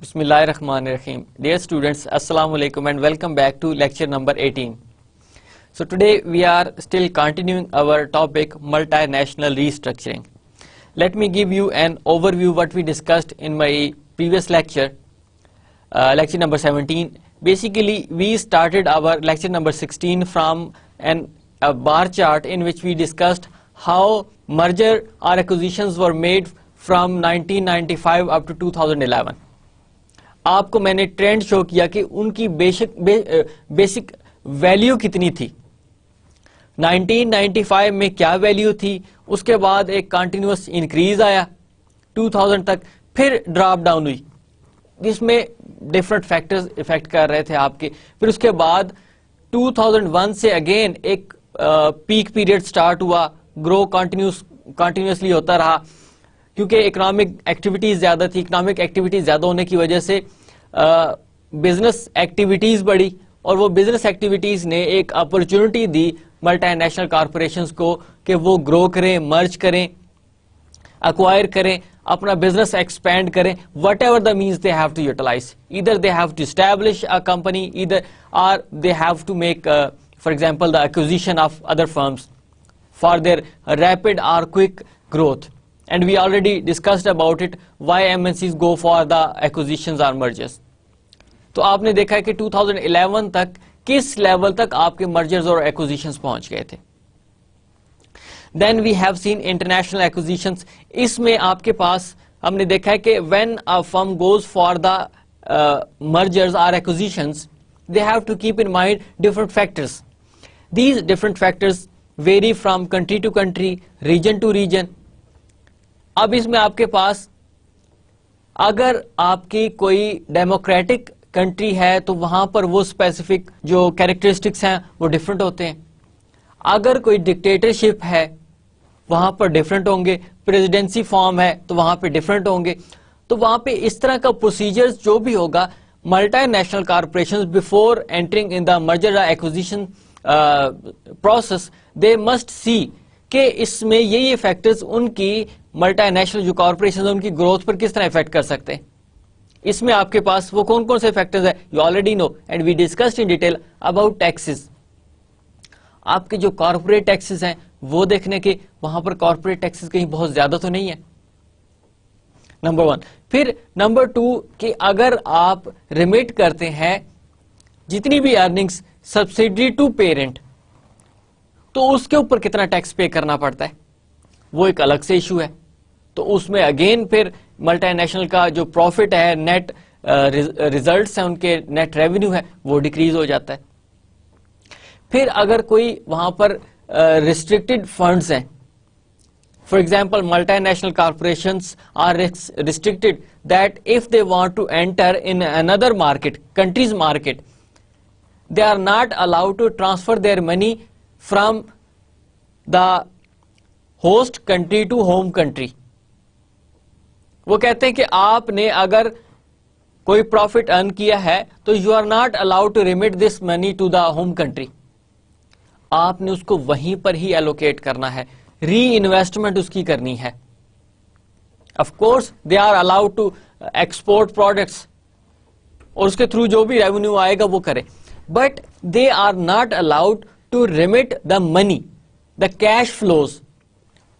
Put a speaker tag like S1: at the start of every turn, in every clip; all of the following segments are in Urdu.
S1: Bismillah ar-Rahman ar-Rahim. Dear students, Assalamu alaikum and welcome back to lecture number 18. So today we are still continuing our topic multinational restructuring. Let me give you an overview what we discussed in my previous lecture, lecture number 17. Basically, we started our lecture number 16 from a bar chart in which we discussed how merger or acquisitions were made from 1995 up to 2011. آپ کو میں نے ٹرینڈ شو کیا کہ ان کی بیسک ویلیو کتنی تھی. 1995 میں کیا ویلیو تھی, اس کے بعد ایک کنٹینیوس انکریز آیا 2000 تک, پھر ڈراپ ڈاؤن ہوئی جس میں ڈفرنٹ فیکٹرز افیکٹ کر رہے تھے آپ کے. پھر اس کے بعد 2001 سے اگین ایک پیک پیریڈ سٹارٹ ہوا, گرو کنٹینیوسلی ہوتا رہا کیونکہ اکنامک ایکٹیویٹیز زیادہ تھی. اکنامک ایکٹیویٹیز زیادہ ہونے کی وجہ سے بزنس ایکٹیویٹیز بڑھی, اور وہ بزنس ایکٹیویٹیز نے ایک opportunity the multi national corporations کو کہ وہ گرو کریں, مرج کریں, اکوائر کریں, اپنا بزنس ایکسپینڈ کریں, whatever the means they have to utilize. Either they have to establish a company, either are they have to make for example the acquisition of other firms for their rapid اور quick growth. And we already discussed about it, why MNCs go for the acquisitions or mergers. تو آپ نے دیکھا ہے کہ 2011 تک کس لیول تک آپ کے مرجرز اور ایکوزیشنز پہنچ گئے تھے. Then we have seen international acquisitions. اس میں آپ کے پاس ہم نے دیکھا ہے کہ when a firm goes for the mergers or acquisitions, they have to keep in mind different factors. These different factors vary from country to country, region to region. اب اس میں آپ کے پاس اگر آپ کی کوئی ڈیموکریٹک کنٹری ہے تو وہاں پر وہ اسپیسیفک جو کیریکٹرسٹکس ہیں وہ ڈفرینٹ ہوتے ہیں. اگر کوئی ڈکٹیٹرشپ ہے وہاں پر ڈفرینٹ ہوں گے, پریزیڈنسی فارم ہے تو وہاں پہ ڈفرینٹ ہوں گے. تو وہاں پہ اس طرح کا پروسیجر جو بھی ہوگا, multi national corporation before entering in the merger acquisition process, they must see کہ اس میں یہ فیکٹرز ان کی ملٹی نیشنل جو کارپوریشن ان کی گروتھ پر کس طرح افیکٹ کر سکتے ہیں. اس میں آپ کے پاس وہ کون کون سے فیکٹرز ہیں, you already know and we discussed in detail about taxes. آپ کے جو کارپوریٹ ٹیکسز ہیں وہ دیکھنے کے وہاں پر کارپوریٹ ٹیکسز کہیں بہت زیادہ تو نہیں ہے, نمبر 1. پھر نمبر 2 کہ اگر آپ ریمٹ کرتے ہیں جتنی بھی ارننگز سبسڈری ٹو پیرنٹ تو اس کے اوپر کتنا ٹیکس پے کرنا پڑتا ہے, وہ ایک الگ سے ایشو ہے. تو اس میں اگین پھر ملٹی نیشنل کا جو پروفٹ ہے, نیٹ ریزلٹس ہیں ان کے, نیٹ ریونیو ہے, وہ ڈیکریز ہو جاتا ہے. پھر اگر کوئی وہاں پر ریسٹرکٹڈ فنڈز ہیں, for example multinational corporations are restricted that if they want to enter in اندر market, countries market, they are not allowed to transfer their money from the host country to home country. وہ کہتے ہیں کہ آپ نے اگر کوئی پروفٹ ارن کیا ہے تو you are not allowed to remit this money to the home country. آپ نے اس کو وہیں پر ہی ایلوکیٹ کرنا ہے, ری انویسٹمنٹ اس کی کرنی ہے. Of course they are allowed to export products اور اس کے تھرو جو بھی ریونیو آئے گا وہ کرے, but they are not allowed to remit the money, the cash flows.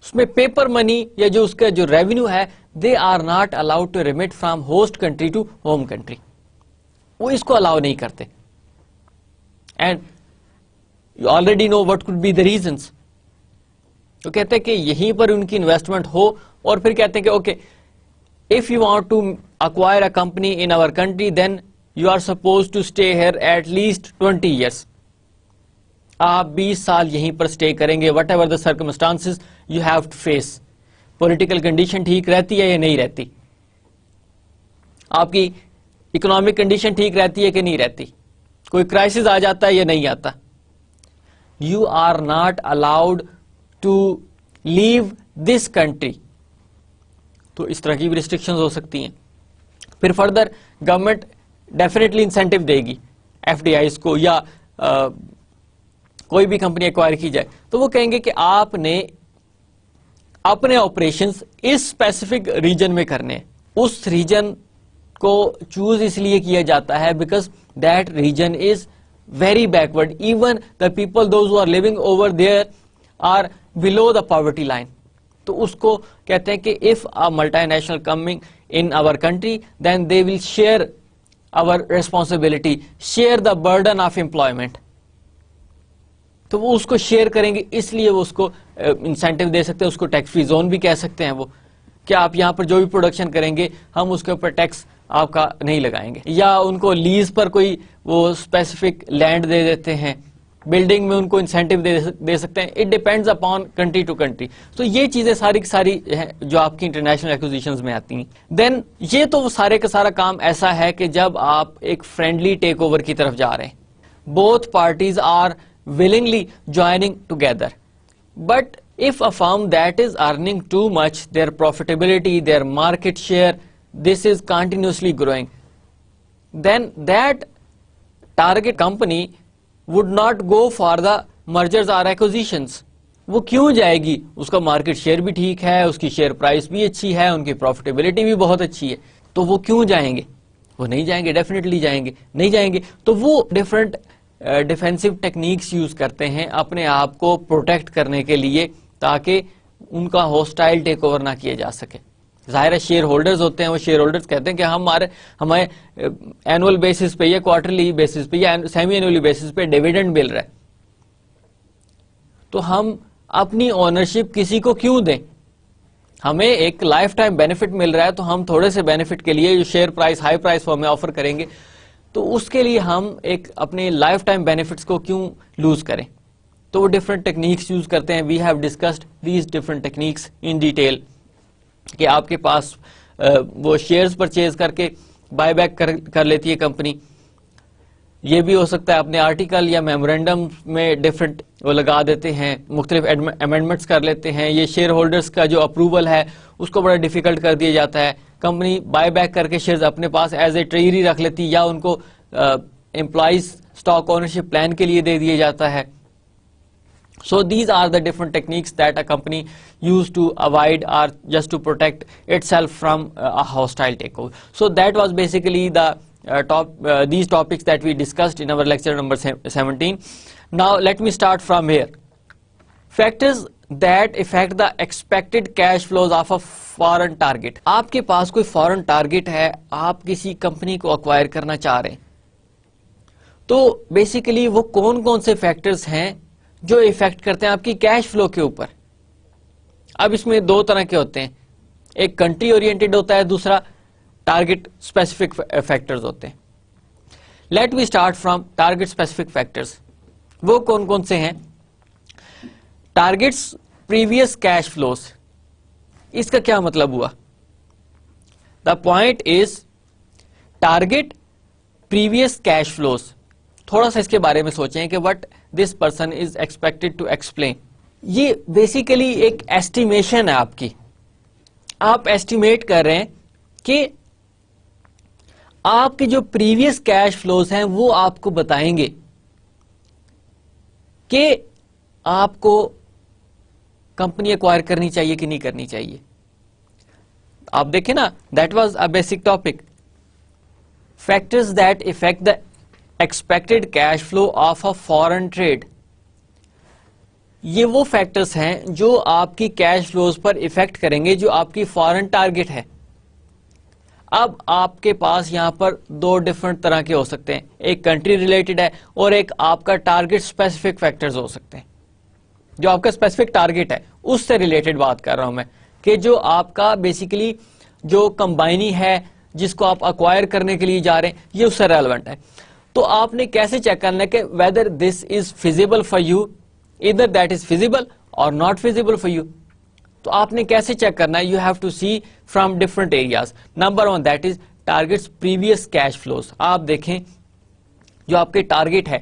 S1: اس میں پیپر منی یا جو اس کا جو ریونیو ہے, they are not allowed to remit from host country to home country. وہ اس کو الاؤ نہیں کرتے. And you already know what could be the reasons. وہ کہتے ہیں کہ یہیں پر ان کی انویسٹمنٹ ہو, اور پھر کہتے ہیں کہ okay if you want to acquire a company in our country then you are suppose to stay here at least 20 years. آپ 20 سال یہیں پر اسٹے کریں گے, whatever the circumstances you have to face. Political condition ٹھیک رہتی ہے یا نہیں رہتی, آپ کی اکنامک کنڈیشن ٹھیک رہتی ہے کہ نہیں رہتی, کوئی کرائسس آ جاتا ہے یا نہیں آتا, you are not allowed to leave this country. تو اس طرح کی بھی ریسٹرکشنز ہو سکتی ہیں. پھر فردر گورنمنٹ ڈیفینیٹلی انسینٹیو دے گی ایف ڈی آئیز کو, یا کوئی بھی کمپنی ایکوائر کی جائے تو وہ کہیں گے کہ آپ نے اپنے آپریشنز اس اسپیسیفک ریجن میں کرنے, اس ریجن کو چوز اس لیے کیا جاتا ہے because that region is very backward, even the people those who are living over there are below the poverty line. تو اس کو کہتے ہیں کہ اف a multinational coming in our country then they will share our responsibility, share the burden of employment. تو وہ اس کو شیئر کریں گے, اس لیے وہ اس کو انسینٹیو دے سکتے ہیں, اس کو ٹیکس فری زون بھی کہہ سکتے ہیں. وہ کہ آپ یہاں پر جو بھی پروڈکشن کریں گے ہم اس کے اوپر ٹیکس آپ کا نہیں لگائیں گے, یا ان کو لیز پر کوئی وہ اسپیسیفک لینڈ دے دیتے ہیں, بلڈنگ میں ان کو انسینٹیو دے سکتے ہیں. It depends upon country to country. تو یہ چیزیں ساری کی ساری جو آپ کی انٹرنیشنل ایکوزیشنز میں آتی ہیں. دین یہ تو وہ سارے کا سارا کام ایسا ہے کہ جب آپ ایک فرینڈلی ٹیک اوور کی طرف جا رہے ہیں, both parties are willingly joining together. But if a firm that is earning too much, their profitability, their market share, this is continuously growing, then that target company would not go for the mergers or acquisitions. وہ کیوں جائے گی؟ اس کا مارکیٹ شیئر بھی ٹھیک ہے, اس کی شیئر پرائس بھی اچھی ہے, ان کی پروفیٹیبلٹی بھی بہت اچھی ہے, تو وہ کیوں جائیں گے؟ وہ نہیں جائیں گے, ڈیفینیٹلی جائیں گے نہیں جائیں گے. تو وہ ڈفرینٹ ڈیفینسو ٹیکنیکس یوز کرتے ہیں اپنے آپ کو پروٹیکٹ کرنے کے لیے, تاکہ ان کا ہوسٹائل ٹیک اوور نہ کیا جا سکے. ظاہر ہے شیئر ہولڈرز ہوتے ہیں, وہ شیئر ہولڈرز کہتے ہیں کہ ہمیں اینول بیسس پہ یا کوارٹرلی بیسس پہ یا سیمی اینولی بیسس پہ ڈیویڈنڈ مل رہا ہے, تو ہم اپنی اونرشپ کسی کو کیوں دیں؟ ہمیں ایک لائف ٹائم بینیفٹ مل رہا ہے, تو ہم تھوڑے سے بینیفٹ کے لیے جو شیئر پرائس ہائی پرائس وہ ہمیں آفر کریں گے, تو اس کے لیے ہم ایک اپنے لائف ٹائم بینیفٹس کو کیوں لوز کریں؟ تو وہ ڈفرنٹ ٹیکنیکس یوز کرتے ہیں. We have discussed these different techniques in detail, کہ آپ کے پاس وہ شیئرز پرچیز کر کے بائی بیک کر لیتی ہے کمپنی. یہ بھی ہو سکتا ہے اپنے آرٹیکل یا میمورینڈم میں ڈفرنٹ وہ لگا دیتے ہیں, مختلف امینڈمنٹس کر لیتے ہیں. یہ شیئر ہولڈرز کا جو اپروول ہے اس کو بڑا ڈیفیکلٹ کر دیا جاتا ہے. کمپنی بائی بیک کر کے شیئرز اپنے پاس ایز اے ٹریجری رکھ لیتی, یا ان کو امپلائیز اسٹاک اونرشپ پلان کے لیے دے دیا جاتا ہے. So these are the different techniques that a company used to avoid or just to protect itself from a hostile takeover. So that was basically the these topics that we discussed in our lecture number 17. Now let me start from here. Factors that affect the expected cash flows of a foreign target. آپ کے پاس کوئی فورن ٹارگٹ ہے, آپ کسی کمپنی کو اکوائر کرنا چاہ رہے ہیں, تو بیسیکلی وہ کون کون سے فیکٹرز ہیں جو افیکٹ کرتے ہیں آپ کی کیش فلو کے اوپر. اب اس میں دو طرح کے ہوتے ہیں, ایک کنٹری اورینٹڈ ہوتا ہے, دوسرا ٹارگٹ اسپیسیفک فیکٹرز ہوتے ہیں. Let we start from target specific factors. وہ کون کون سے ہیں؟ Targets previous cash flows. اس کا کیا مطلب ہوا؟ The point is target previous cash flows. تھوڑا سا اس کے بارے میں سوچیں کہ what this person is expected to explain. یہ بیسیکلی ایک ایسٹیمیشن ہے آپ کی. آپ ایسٹیمیٹ کر رہے ہیں کہ آپ کے جو پریویس کیش فلوز ہیں وہ آپ کو بتائیں گے کہ آپ کو کمپنی ایکوائر کرنی چاہیے کہ نہیں کرنی چاہیے. آپ دیکھیں نا, that was a basic topic. Factors that affect the expected cash flow of a foreign trade. یہ وہ فیکٹرز ہیں جو آپ کی کیش فلوز پر افیکٹ کریں گے جو آپ کی فورن ٹارگٹ ہے. اب آپ کے پاس یہاں پر دو ڈفرنٹ طرح کے ہو سکتے ہیں, ایک کنٹری ریلیٹڈ ہے اور ایک آپ کا ٹارگٹ اسپیسیفک فیکٹرز ہو سکتے ہیں. جو آپ کا اسپیسیفک ٹارگٹ ہے اس سے ریلیٹڈ بات کر رہا ہوں میں, کہ جو آپ کا بیسیکلی جو کمبائنی ہے جس کو آپ اکوائر کرنے کے لیے جا رہے ہیں یہ اس سے ریلیونٹ ہے. تو آپ نے کیسے چیک کرنا ہے کہ whether this is feasible for you, either that is feasible or not feasible for you. تو آپ نے کیسے چیک کرنا ہے؟ you have to see from different areas. Number one, that is targets previous cash flows. آپ دیکھیں جو آپ کے ٹارگٹ ہے,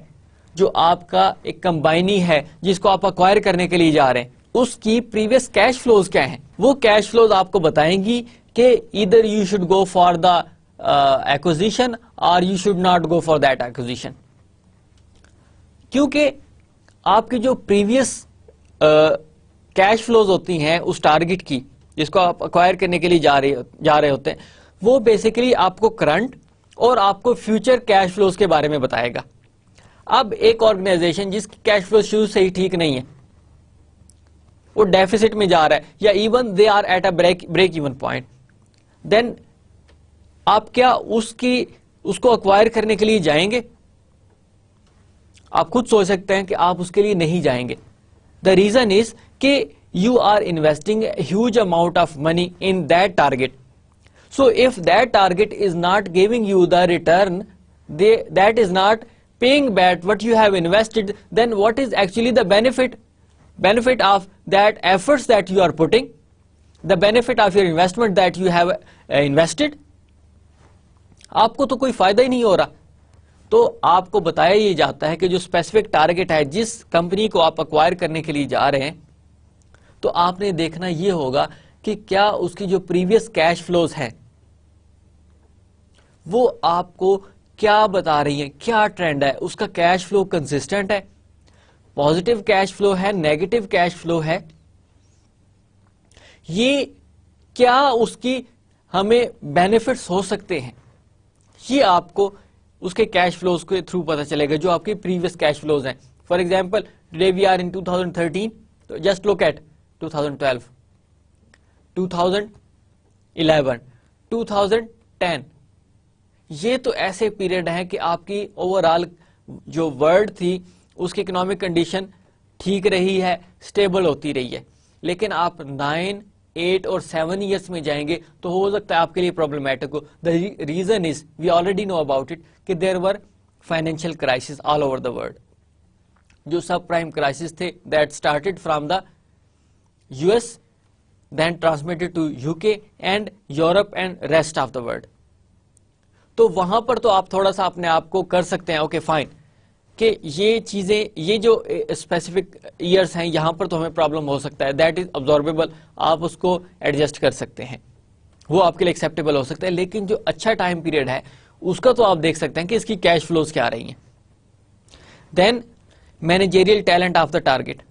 S1: جو آپ کا ایک کمبائنی ہے جس کو آپ اکوائر کرنے کے لیے جا رہے ہیں, اس کی پریویس کیش فلوز کیا ہیں. وہ کیش فلوز آپ کو بتائیں گی کہ either you should go for the acquisition or you should not go for that acquisition. کیونکہ آپ کی جو پریویس کیش فلوز ہوتی ہیں اس ٹارگٹ کی جس کو آپ اکوائر کرنے کے لیے جا رہے ہوتے ہیں, وہ بیسیکلی آپ کو کرنٹ اور آپ کو فیوچر کیش فلوز کے بارے میں بتائے گا. اب ایک آرگنائزیشن جس کی کیش فلو شروع سے ہی ٹھیک نہیں ہے, وہ ڈیفیسٹ میں جا رہا ہے, یا even they are at a break even point, then آپ کیا اس کو اکوائر کرنے کے لیے جائیں گے؟ آپ خود سوچ سکتے ہیں کہ آپ اس کے لیے نہیں جائیں گے. دا ریزن از کہ you are investing huge amount of money in that target. So if that target is not giving you the return, that is not paying back what you have invested, then what is actually the benefit of that efforts that you are putting, the benefit of your investment that you have invested? آپ کو تو کوئی فائدہ ہی نہیں ہو رہا. تو آپ کو بتایا یہ جاتا ہے کہ جو اسپیسیفک ٹارگیٹ ہے جس کمپنی کو آپ اکوائر کرنے کے لیے جا رہے ہیں, تو آپ نے دیکھنا یہ ہوگا کہ کیا اس کی جو پریویس کیش فلوز ہیں وہ آپ کو کیا بتا رہی ہیں, کیا ٹرینڈ ہے, اس کا کیش فلو کنسسٹنٹ ہے, پازیٹیو کیش فلو ہے, نیگیٹو کیش فلو ہے, یہ کیا اس کی ہمیں بینیفٹس ہو سکتے ہیں, یہ آپ کو اس کے کیش فلوز کے تھرو پتا چلے گا جو آپ کی پریویس کیش فلوز ہیں. For example today we are in 2013, تو جسٹ لک ایٹ 2012, 2011, 2010. یہ تو ایسے پیریڈ ہیں کہ آپ کی اوور آل جو ورلڈ تھی اس کی اکنامک کنڈیشن ٹھیک رہی ہے, اسٹیبل ہوتی رہی ہے, لیکن آپ 9, 8 اور 7 ایئرس میں جائیں گے تو ہو سکتا ہے آپ کے لیے پرابلمٹک ہو. The reason is we already know about it کہ there were financial crisis all over the world. جو سب پرائم کرائسس تھے that started from the US, then transmitted to UK and Europe and rest of the world. تو وہاں پر تو آپ تھوڑا سا اپنے آپ کو کر سکتے ہیں اوکے فائن کہ یہ چیزیں, یہ جو اسپیسیفک ایئرس ہیں یہاں پر تو ہمیں پرابلم ہو سکتا ہے, دیٹ از ابزاربیبل, آپ اس کو ایڈجسٹ کر سکتے ہیں, وہ آپ کے لیے ایکسیپٹیبل ہو سکتا ہے. لیکن جو اچھا ٹائم پیریڈ ہے اس کا تو آپ دیکھ سکتے ہیں کہ اس کی کیش فلوز کیا رہی ہیں. Then managerial talent of the target.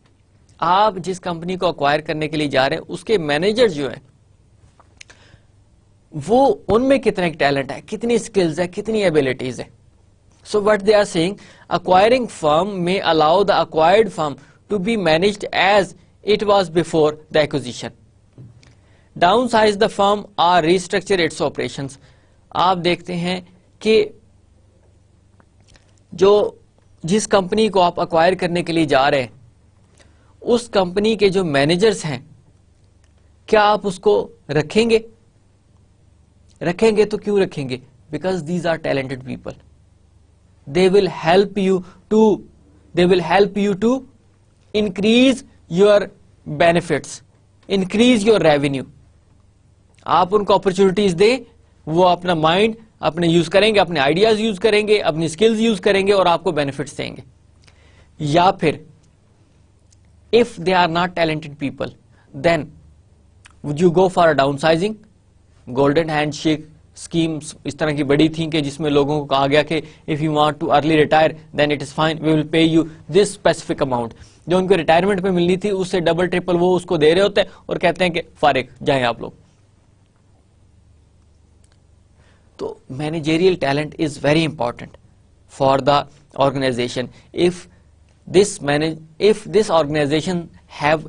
S1: آپ جس کمپنی کو اکوائر کرنے کے لیے جا رہے ہیں اس کے مینیجر جو ہیں وہ ان میں کتنا ٹیلنٹ ہے, کتنی اسکلز ہے, کتنی ایبلٹیز ہے. So what they are seeing, acquiring firm may allow the acquired firm to be managed as it was before the acquisition. Downsize the firm or restructure its operations. آپ دیکھتے ہیں کہ جو جس کمپنی کو آپ اکوائر کرنے کے لیے جا رہے ہیں اس کمپنی کے جو مینیجرز ہیں کیا آپ اس کو رکھیں گے؟ رکھیں گے تو کیوں رکھیں گے؟ Because these are talented people. They will help you to increase your benefits, increase your revenue. آپ ان کو اپرچونٹیز دیں, وہ اپنا مائنڈ اپنے یوز کریں گے, اپنے آئیڈیاز یوز کریں گے, اپنی اسکلز یوز کریں گے اور آپ کو بینیفٹس دیں گے. یا پھر if they are not talented people, then would you go for a downsizing? Golden handshake schemes اس طرح کی بڑی تھیں کہ جس میں لوگوں کو کہا گیا کہ if you want to early retire then it is fine, we will pay you this specific amount. جو ان کو ریٹائرمنٹ پہ ملنی تھی اس سے ڈبل ٹرپل وہ اس کو دے رہے ہوتے ہیں اور کہتے ہیں کہ فارغ جائیں آپ لوگ. تو managerial talent is very important for the organization. if this organization have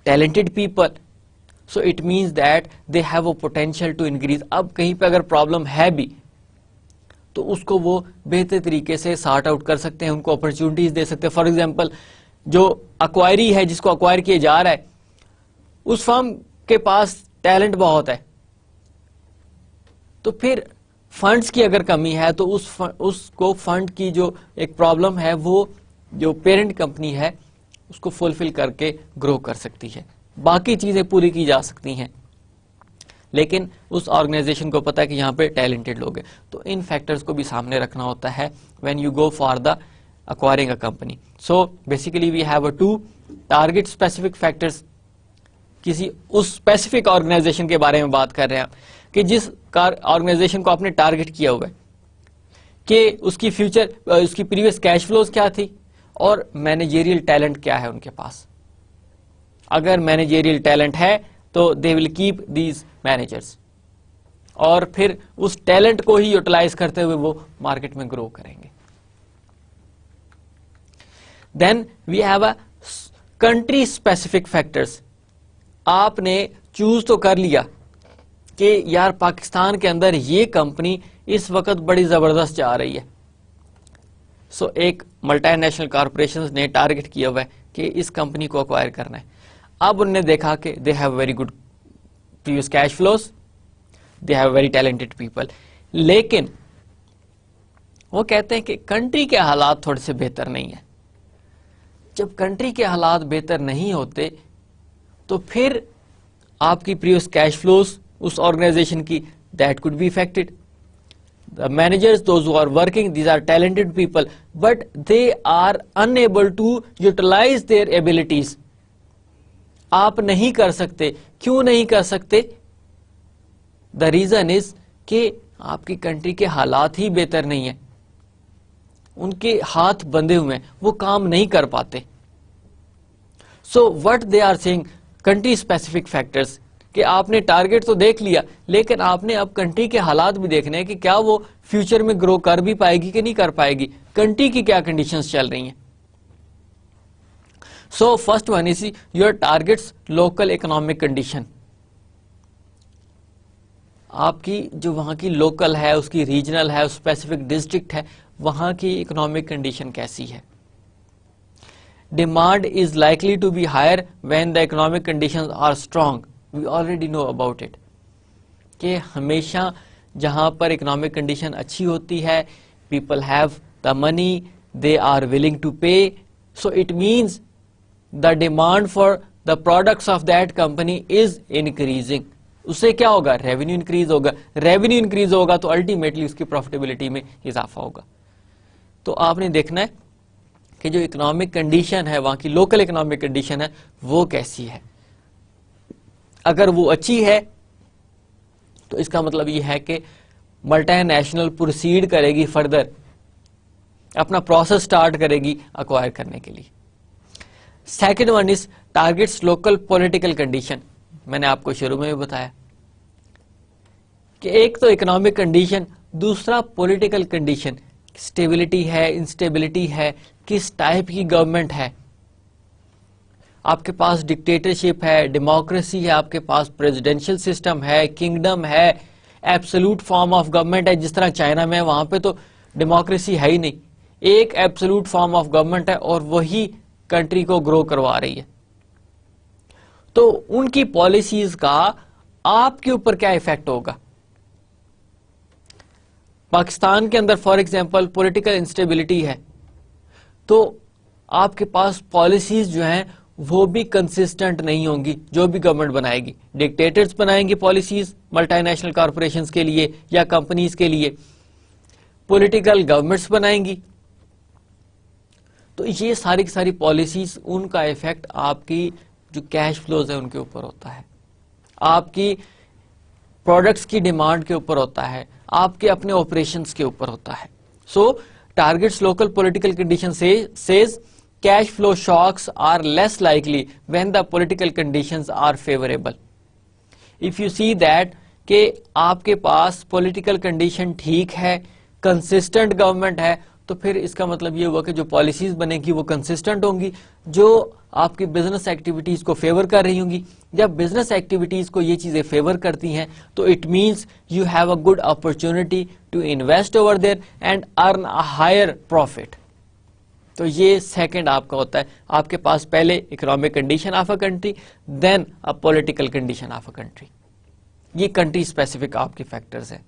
S1: talented people, so it means that they have a potential to increase. اب کہیں پہ اگر پرابلم ہے بھی تو اس کو وہ بہتر طریقے سے سارٹ آؤٹ کر سکتے ہیں, ان کو اپرچونٹیز دے سکتے ہیں. فار ایگزامپل جو اکوائری ہے جس کو اکوائر کیا جا رہا ہے اس فرم کے پاس ٹیلنٹ بہت ہے, تو پھر فنڈز کی اگر کمی ہے تو اس کو فنڈ کی جو ایک پرابلم ہے وہ جو پیرنٹ کمپنی ہے اس کو فلفل کر کے گرو کر سکتی ہے, باقی چیزیں پوری کی جا سکتی ہیں. لیکن اس آرگنائزیشن کو پتا ہے کہ یہاں پہ ٹیلنٹڈ لوگ ہیں, تو ان فیکٹرز کو بھی سامنے رکھنا ہوتا ہے when you go for the acquiring a company. So basically we have a 2 target specific factors. کسی اس اسپیسیفک آرگنائزیشن کے بارے میں بات کر رہے ہیں کہ جس آرگنائزیشن کو آپ نے ٹارگٹ کیا ہوا ہے کہ اس کی فیوچر اس کی پریویس کیش فلوز کیا تھی اور مینیجریل ٹیلنٹ کیا ہے ان کے پاس. اگر مینیجریل ٹیلنٹ ہے تو دے ول کیپ دیز مینیجرز, اور پھر اس ٹیلنٹ کو ہی یوٹیلائز کرتے ہوئے وہ مارکیٹ میں گرو کریں گے. Then we have a country specific factors. آپ نے چوز تو کر لیا کہ یار پاکستان کے اندر یہ کمپنی اس وقت بڑی زبردست جا رہی ہے. سو ایک ملٹی نیشنل کارپوریشن نے ٹارگٹ کیا ہوا ہے کہ اس کمپنی کو اکوائر کرنا ہے. اب انہوں نے دیکھا کہ they have very good previous cash flows, they have very talented people, لیکن وہ کہتے ہیں کہ کنٹری کے حالات تھوڑے سے بہتر نہیں ہیں. جب کنٹری کے حالات بہتر نہیں ہوتے تو پھر آپ کی پریویس کیش فلوز اس آرگنائزیشن کی that could be affected. The managers, those who are working, these are talented people, but they are unable to utilize their abilities. آپ نہیں کر سکتے. کیوں نہیں کر سکتے؟ The reason is کہ آپ کی کنٹری کے حالات ہی بہتر نہیں ہیں, ان کے ہاتھ بندھے ہوئے ہیں, وہ کام نہیں کر پاتے. So what they are saying, country specific factors, کہ آپ نے ٹارگٹ تو دیکھ لیا لیکن آپ نے اب کنٹری کے حالات بھی دیکھنے ہیں کہ کیا وہ فیوچر میں گرو کر بھی پائے گی کہ نہیں کر پائے گی, کنٹری کی کیا کنڈیشنز چل رہی ہیں. So first one is your targets local economic condition. آپ کی جو وہاں کی لوکل ہے, اس کی ریجنل ہے, اسپیسیفک ڈسٹرکٹ ہے, وہاں کی اکنامک کنڈیشن کیسی ہے. Demand is likely to be higher when the economic conditions are strong. We already know about it کہ ہمیشہ جہاں پر اکنامک کنڈیشن اچھی ہوتی ہے, people have the money, they are willing to pay, so it means the demand for the products of that company is increasing. اس سے کیا ہوگا؟ ریونیو انکریز ہوگا. ریونیو انکریز ہوگا تو الٹیمیٹلی اس کی پروفیٹیبلٹی میں اضافہ ہوگا. تو آپ نے دیکھنا ہے کہ جو اکنامک کنڈیشن ہے, وہاں کی لوکل اکنامک کنڈیشن ہے, وہ کیسی ہے. اگر وہ اچھی ہے تو اس کا مطلب یہ ہے کہ ملٹی نیشنل پروسیڈ کرے گی, فردر اپنا پروسیس سٹارٹ کرے گی اکوائر کرنے کے لیے. Second one is targets local political condition. میں نے آپ کو شروع میں بھی بتایا کہ ایک تو اکنامک کنڈیشن, دوسرا پولیٹیکل کنڈیشن. اسٹیبلٹی ہے, انسٹیبلٹی ہے, کس ٹائپ کی گورنمنٹ ہے. آپ کے پاس ڈکٹیٹرشپ ہے, ڈیموکریسی ہے, آپ کے پاس پریزیڈینشل سسٹم ہے, کنگڈم ہے, ایبسولوٹ فارم آف گورنمنٹ ہے جس طرح چائنا میں. وہاں پہ تو ڈیموکریسی ہے ہی نہیں, ایک ایبسولوٹ فارم آف گورنمنٹ ہے اور وہی کنٹری کو گرو کروا رہی ہے. تو ان کی پالیسیز کا آپ کے اوپر کیا ایفیکٹ ہوگا. پاکستان کے اندر فار ایگزامپل پولیٹیکل انسٹیبلٹی ہے تو آپ کے پاس پالیسیز جو ہیں وہ بھی کنسسٹنٹ نہیں ہوں گی. جو بھی گورنمنٹ بنائے گی, ڈکٹیٹرز بنائیں گے پالیسیز ملٹی نیشنل کارپوریشنز کے لیے یا کمپنیز کے لیے, پولیٹیکل گورنمنٹس بنائیں گی. تو یہ ساری کی ساری پالیسیز, ان کا ایفیکٹ آپ کی جو کیش فلوز ہیں ان کے اوپر ہوتا ہے, آپ کی پروڈکٹس کی ڈیمانڈ کے اوپر ہوتا ہے, آپ کے اپنے آپریشنز کے اوپر ہوتا ہے. So targets local political conditions cash flow shocks are less likely when the political conditions are favorable. If you see that کہ آپ کے پاس پولیٹیکل کنڈیشن ٹھیک ہے, کنسسٹنٹ گورنمنٹ ہے, تو پھر اس کا مطلب یہ ہوا کہ جو پالیسیز بنے گی وہ کنسسٹنٹ ہوں گی, جو آپ کی بزنس ایکٹیویٹیز کو فیور کر رہی ہوں گی. جب بزنس ایکٹیویٹیز کو یہ چیزیں فیور کرتی ہیں تو it means you have a good opportunity to invest over there and earn a higher profit. تو یہ سیکنڈ آپ کا ہوتا ہے. آپ کے پاس پہلے economic condition of a country, then a political condition of a country. یہ کنٹری اسپیسیفک آپ کے فیکٹرز ہیں.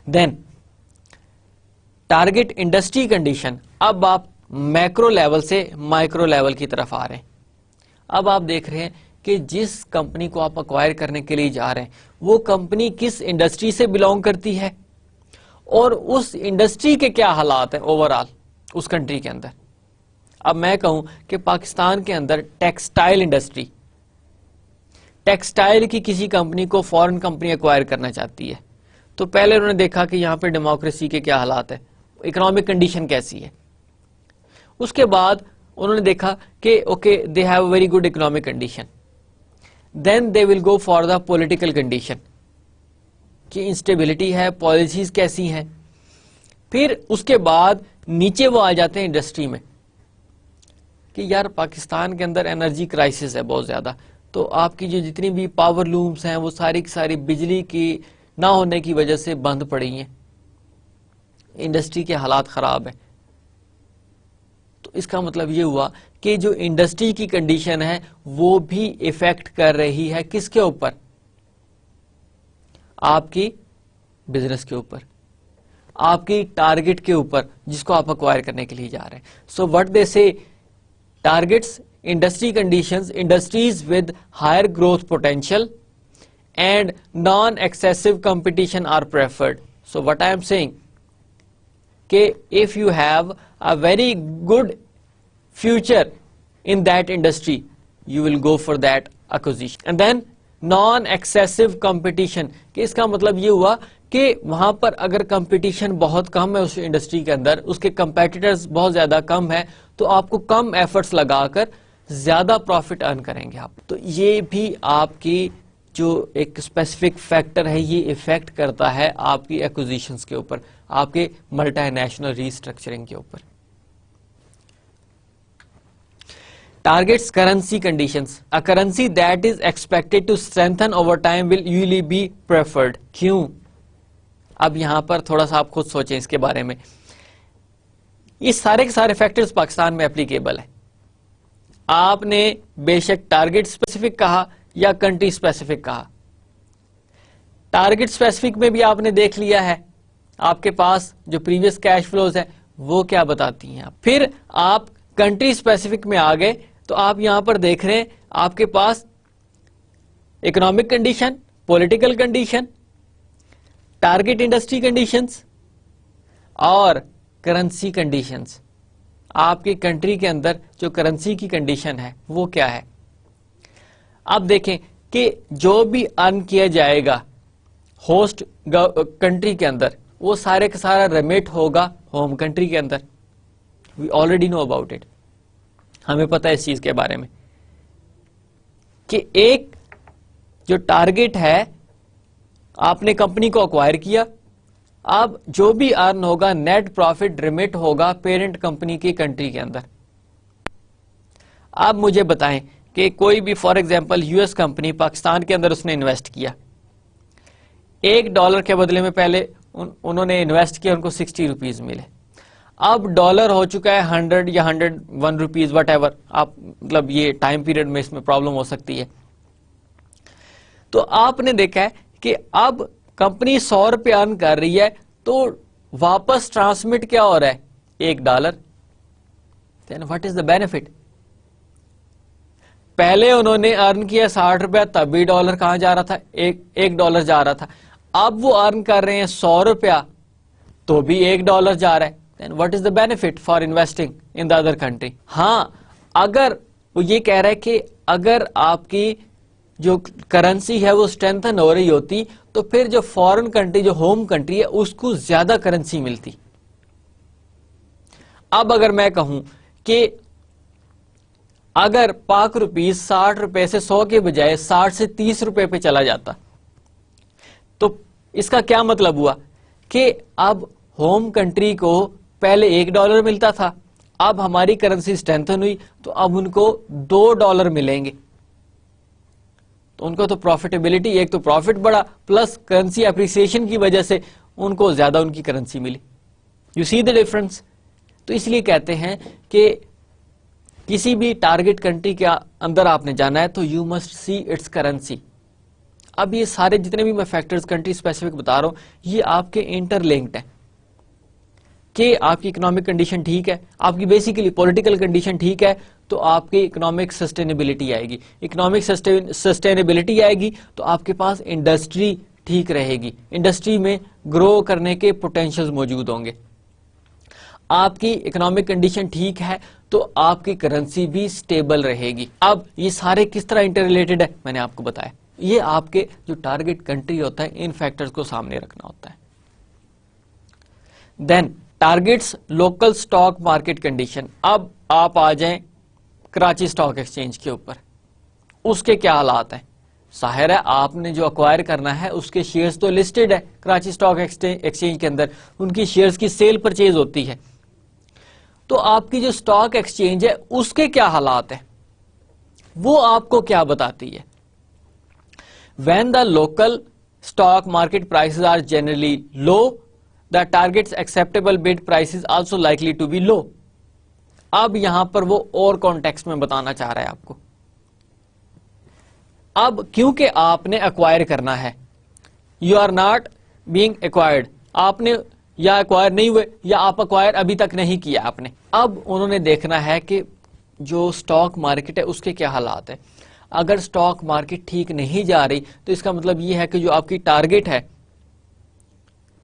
S1: Then target industry condition. اب آپ میکرو لیول سے مائکرو لیول کی طرف آ رہے ہیں. اب آپ دیکھ رہے ہیں کہ جس کمپنی کو آپ اکوائر کرنے کے لیے جا رہے ہیں وہ کمپنی کس انڈسٹری سے بلونگ کرتی ہے اور اس انڈسٹری کے کیا حالات ہیں اوور آل اس کنٹری کے اندر. اب میں کہوں کہ پاکستان کے اندر ٹیکسٹائل انڈسٹری, ٹیکسٹائل کی کسی کمپنی کو فورن کمپنی ایکوائر کرنا چاہتی ہے تو پہلے انہوں نے دیکھا کہ یہاں پہ ڈیموکریسی کے کیا حالات ہیں, اکنامک کنڈیشن کیسی ہے. اس کے بعد انہوں نے دیکھا کہ okay they have a very good economic condition, then they will go for the political condition. کہ انسٹیبلٹی ہے, پالیسیز کیسی ہیں. پھر اس کے بعد نیچے وہ آ جاتے ہیں انڈسٹری میں کہ یار پاکستان کے اندر انرجی کرائسس ہے بہت زیادہ, تو آپ کی جو جتنی بھی پاور لومز ہیں وہ ساری کی ساری بجلی کی نہ ہونے کی وجہ سے بند پڑی ہیں, انڈسٹری کے حالات خراب ہیں. تو اس کا مطلب یہ ہوا کہ جو انڈسٹری کی کنڈیشن ہے وہ بھی افیکٹ کر رہی ہے کس کے اوپر, آپ کی بزنس کے اوپر, آپ کی ٹارگٹ کے اوپر جس کو آپ ایکوائر کرنے کے لیے جا رہے ہیں. سو وٹ دے سے targets, industry conditions, industries with higher growth potential and non-excessive competition are preferred. So what I am saying, کہ if you have a very good future in that industry, you will go for that acquisition. And then non-excessive competition, کہ اس کا مطلب یہ ہوا کہ وہاں پر اگر کمپٹیشن بہت کم ہے اس انڈسٹری کے اندر, اس کے کمپیٹیٹرز بہت زیادہ کم ہے, تو آپ کو کم ایفرٹس لگا کر زیادہ پروفٹ ارن کریں گے آپ. تو یہ بھی آپ کی جو ایک اسپیسیفک فیکٹر ہے یہ افیکٹ کرتا ہے آپ کی ایکوزیشنز کے اوپر, آپ کے ملٹی نیشنل ریسٹرکچرنگ کے اوپر. Targets currency conditions, a currency that is expected to strengthen over time will usually be preferred. کیوں؟ اب یہاں پر تھوڑا سا آپ خود سوچیں اس کے بارے میں. یہ سارے کے سارے فیکٹرز پاکستان میں اپلیکیبل ہیں. آپ نے بے شک ٹارگٹ اسپیسیفک کہا یا کنٹری اسپیسیفک کہا. ٹارگٹ اسپیسیفک میں بھی آپ نے دیکھ لیا ہے, آپ کے پاس جو پریویس کیش فلوز ہیں وہ کیا بتاتی ہیں. پھر آپ کنٹری اسپیسیفک میں آ گئے تو آپ یہاں پر دیکھ رہے ہیں آپ کے پاس economic condition, political condition, target industry conditions اور کرنسی کنڈیشنز. آپ کی کنٹری کے اندر جو کرنسی کی کنڈیشن ہے وہ کیا ہے. اب دیکھیں کہ جو بھی ارن کیا جائے گا ہوسٹ کنٹری کے اندر وہ سارے کا سارا ریمیٹ ہوگا ہوم کنٹری کے اندر. We already know about it, ہمیں پتہ ہے اس چیز کے بارے میں کہ ایک جو ٹارگٹ ہے آپ نے کمپنی کو ایکوائر کیا, اب جو بھی ارن ہوگا نیٹ پروفٹ ریمٹ ہوگا پیرنٹ کمپنی کی کنٹری کے اندر. اب مجھے بتائیں کہ کوئی بھی for example U S company Pakistan کے اندر اس نے انویسٹ کیا, $1 کے بدلے میں پہلے انہوں نے انویسٹ کیا, ان کو 60 روپیز ملے. اب ڈالر ہو چکا ہے 100 یا 101 روپیز وٹ ایور, آپ مطلب یہ ٹائم پیریڈ میں اس میں پرابلم ہو سکتی ہے. تو آپ نے دیکھا ہے کہ اب کمپنی 100 روپے ارن کر رہی ہے تو واپس ٹرانسمٹ کیا ہو رہا ہے $1. دین واٹ از دا بینیفٹ. پہلے انہوں نے ارن کیا 60 روپے, تب بھی ڈالر کہاں جا رہا تھا, $1 جا رہا تھا. اب وہ ارن کر رہے ہیں 100 روپیہ تو بھی $1 جا رہا ہے. Then what is the benefit for investing in the other country. ہاں اگر وہ یہ کہہ رہا ہے کہ اگر آپ کی جو کرنسی ہے وہ اسٹرینتھن ہو رہی ہوتی تو پھر جو فورن کنٹری جو ہوم کنٹری ہے اس کو زیادہ کرنسی ملتی. اب اگر میں کہوں کہ اگر پاک روپیز 60 روپے سے 100 کے بجائے 60 سے 30 روپے پہ چلا جاتا تو اس کا کیا مطلب ہوا کہ اب ہوم کنٹری کو پہلے $1 ملتا تھا, اب ہماری کرنسی اسٹرینتھن ہوئی تو اب ان کو $2 ملیں گے. تو ان کو تو پروفیٹیبلٹی, ایک تو پروفٹ بڑا پلس کرنسی اپریسیشن کی وجہ سے ان کو زیادہ ان کی کرنسی ملی. You see the difference. تو اس لیے کہتے ہیں کہ کسی بھی ٹارگٹ کنٹری کے اندر آپ نے جانا ہے تو you must see its currency. اب یہ سارے جتنے بھی میں فیکٹرز کنٹری اسپیسیفک بتا رہا ہوں یہ آپ کے انٹر لنکڈ ہیں کہ آپ کی اکنامک کنڈیشن ٹھیک ہے, آپ کی بیسیکلی پولیٹیکل کنڈیشن ٹھیک ہے تو آپ کی اکنامک سسٹینیبلٹی آئے گی. اکنامک سسٹینیبلٹی آئے گی تو آپ کے پاس انڈسٹری ٹھیک رہے گی, انڈسٹری میں گرو کرنے کے پوٹینشیل موجود ہوں گے. آپ کی اکنامک کنڈیشن ٹھیک ہے تو آپ کی کرنسی بھی سٹیبل رہے گی. اب یہ سارے کس طرح انٹر ریلیٹڈ ہے میں نے آپ کو بتایا. یہ آپ کے جو ٹارگٹ کنٹری ہوتا ہے ان فیکٹرز کو سامنے رکھنا ہوتا ہے. Then targets local stock market condition. اب آپ آ جائیں کراچی سٹاک ایکسچینج کے اوپر, اس کے کیا حالات ہیں. ظاہر ہے آپ نے جو اکوائر کرنا ہے اس کے شیئرز تو لسٹڈ ہے کراچی اسٹاک ایکسچینج کے اندر, ان کی شیئرز کی سیل پرچیز ہوتی ہے. تو آپ کی جو اسٹاک ایکسچینج ہے اس کے کیا حالات ہیں, وہ آپ کو کیا بتاتی ہے. When the local stock market prices are generally low, the targets acceptable bid prices also likely to be low. اب یہاں پر وہ اور کانٹیکسٹ میں بتانا چاہ رہا ہے آپ کو. اب کیونکہ آپ نے ایکوائر کرنا ہے, you are not being acquired, آپ نے یا ایکوائر نہیں ہوئے یا آپ ایکوائر ابھی تک نہیں کیا آپ نے. اب انہوں نے دیکھنا ہے کہ جو اسٹاک مارکیٹ ہے اس کے کیا حالات ہیں. اگر اسٹاک مارکیٹ ٹھیک نہیں جا رہی تو اس کا مطلب یہ ہے کہ جو آپ کی ٹارگیٹ ہے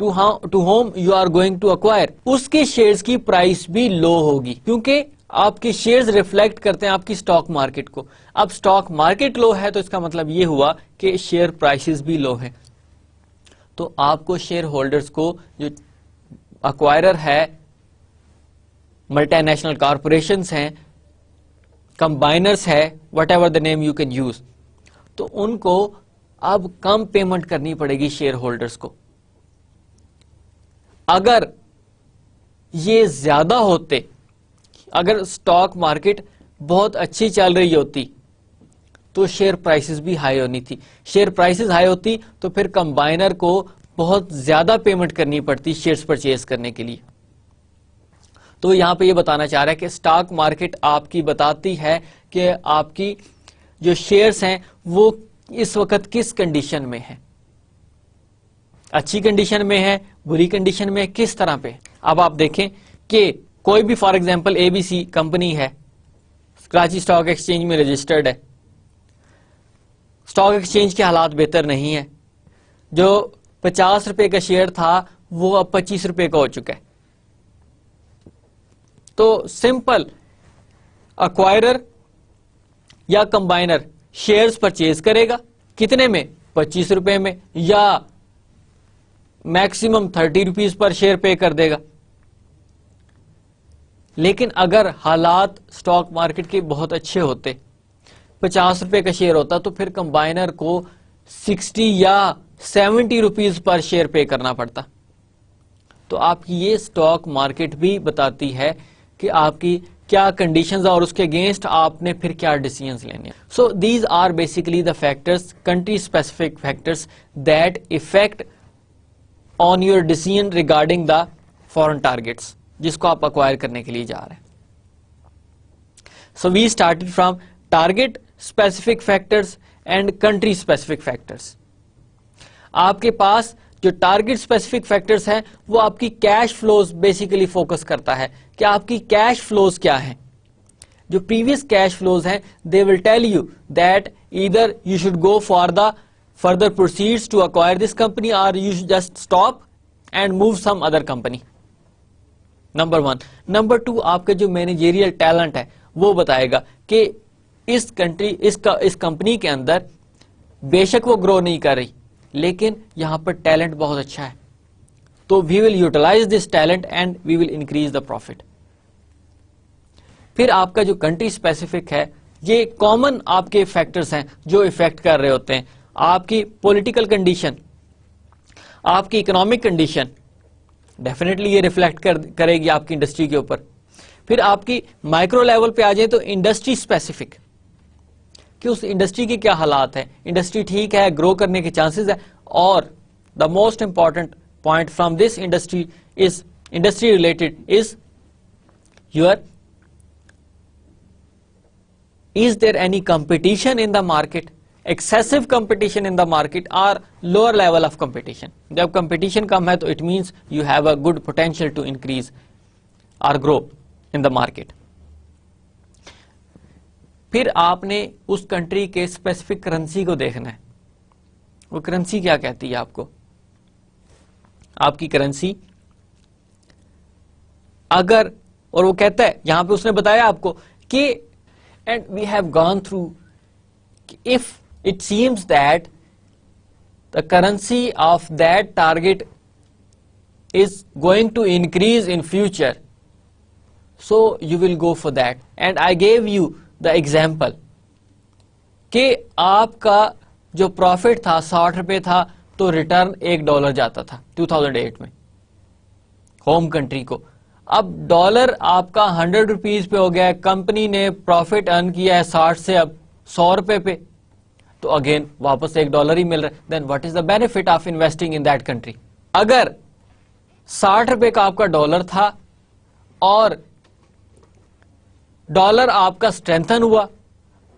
S1: to whom you are going to acquire, اس کے شیئرز کی پرائس بھی لو ہوگی, کیونکہ آپ کے شیئرز ریفلیکٹ کرتے ہیں آپ کی اسٹاک مارکیٹ کو. اب اسٹاک مارکیٹ لو ہے تو اس کا مطلب یہ ہوا کہ شیئر پرائسز بھی لو ہیں. تو آپ کو شیئر ہولڈرز کو, جو ایکوائرر ہے, ملٹی نیشنل کارپوریشنز ہیں, کمبائنرز ہے, what ever the name you can use, تو ان کو اب کم پیمنٹ کرنی پڑے گی شیئر ہولڈرز کو. اگر یہ زیادہ ہوتے, اگر اسٹاک مارکیٹ بہت اچھی چل رہی ہوتی تو شیئر پرائسز بھی ہائی ہونی تھی. شیئر پرائسز ہائی ہوتی تو پھر کمبائنر کو بہت زیادہ پیمنٹ کرنی پڑتی شیئرز پرچیز کرنے کے لیے. تو یہاں پہ یہ بتانا چاہ رہا ہے کہ اسٹاک مارکیٹ آپ کی بتاتی ہے کہ آپ کی جو شیئرز ہیں وہ اس وقت کس کنڈیشن میں ہیں, اچھی کنڈیشن میں ہے, بری کنڈیشن میں, کس طرح پہ. اب آپ دیکھیں کہ کوئی بھی for example A B C company ہے, کراچی اسٹاک ایکسچینج میں رجسٹرڈ ہے, اسٹاک ایکسچینج کے حالات بہتر نہیں ہیں, جو 50 روپے کا شیئر تھا وہ اب 25 روپے کا ہو چکا ہے. تو سمپل ایکوائرر یا کمبائنر شیئرز پرچیز کرے گا, کتنے میں, 25 روپے میں, یا میکسیمم 30 روپیز پر شیئر پے کر دے گا. لیکن اگر حالات اسٹاک مارکیٹ کے بہت اچھے ہوتے, 50 روپے کا شیئر ہوتا, تو پھر کمبائنر کو 60 یا 70 روپیز پر شیئر پے کرنا پڑتا. تو آپ کی یہ اسٹاک مارکیٹ بھی بتاتی ہے کہ آپ کی کیا کنڈیشنز اور اس کے اگینسٹ آپ نے پھر کیا ڈیسیژنز لینے. So these are basically the factors, country specific factors that affect on your decision regarding the foreign targets, جس کو آپ ایکوائر کرنے کے لیے جا رہے ہیں. So we started from target specific factors and country specific factors. آپ کے پاس جو ٹارگیٹ اسپیسیفک فیکٹرز ہیں وہ آپ کی کیش فلوز بیسیکلی فوکس کرتا ہے کہ آپ کی کیش فلوز کیا ہیں. جو پریویس کیش فلوز ہیں they will tell you that either you should go for the further proceeds to acquire this company or you should just stop and move some other company. Number 1. Number 2, آپ کا جو مینیجریل ٹیلنٹ ہے وہ بتائے گا کہ اس کمپنی کے اندر بے شک وہ گرو نہیں کر رہی لیکن یہاں پر ٹیلنٹ بہت اچھا ہے, تو we will utilize this talent and we will increase the profit. پھر آپ کا جو کنٹری اسپیسیفک ہے, یہ کامن آپ کے فیکٹرز ہیں جو افیکٹ کر رہے ہوتے ہیں. آپ کی پولیٹیکل کنڈیشن, آپ کی اکنامک کنڈیشن, ڈیفینیٹلی یہ ریفلیکٹ کرے گی آپ کی انڈسٹری کے اوپر. پھر آپ کی مائکرو لیول پہ آ جائیں تو انڈسٹری اسپیسیفک, کہ اس انڈسٹری کے کیا حالات ہیں, انڈسٹری ٹھیک ہے, گرو کرنے کے چانسز ہیں. اور the most important point from this industry related is your is there any competition in the market, excessive competition in the market اور لوور لیول آف کمپٹیشن. جب کمپٹیشن کم ہے تو it means you have a good potential to increase اور گرو ان دا مارکیٹ. پھر آپ نے اس کنٹری کے اسپیسیفک کرنسی کو دیکھنا ہے. وہ کرنسی کیا کہتی ہے آپ کو, آپ کی کرنسی اگر, اور وہ کہتا ہے یہاں پہ اس نے بتایا آپ کو کہ and we have gone through if it seems that the currency of that target is going to increase in future, so you will go for that. And I gave you the example کہ آپ کا جو پروفٹ تھا 60 روپے تھا تو ریٹرن $1 جاتا تھا 2008 میں ہوم کنٹری کو. اب ڈالر آپ کا 100 روپیز پہ ہو گیا ہے, کمپنی نے پروفٹ ارن کیا ہے 60 سے اب 100 روپے پہ, تو اگین واپس $1 ہی مل رہا ہے. Then what is the benefit of investing in that country. اگر 60 روپے کا آپ کا ڈالر تھا اور ڈالر آپ کا اسٹرینتھن ہوا,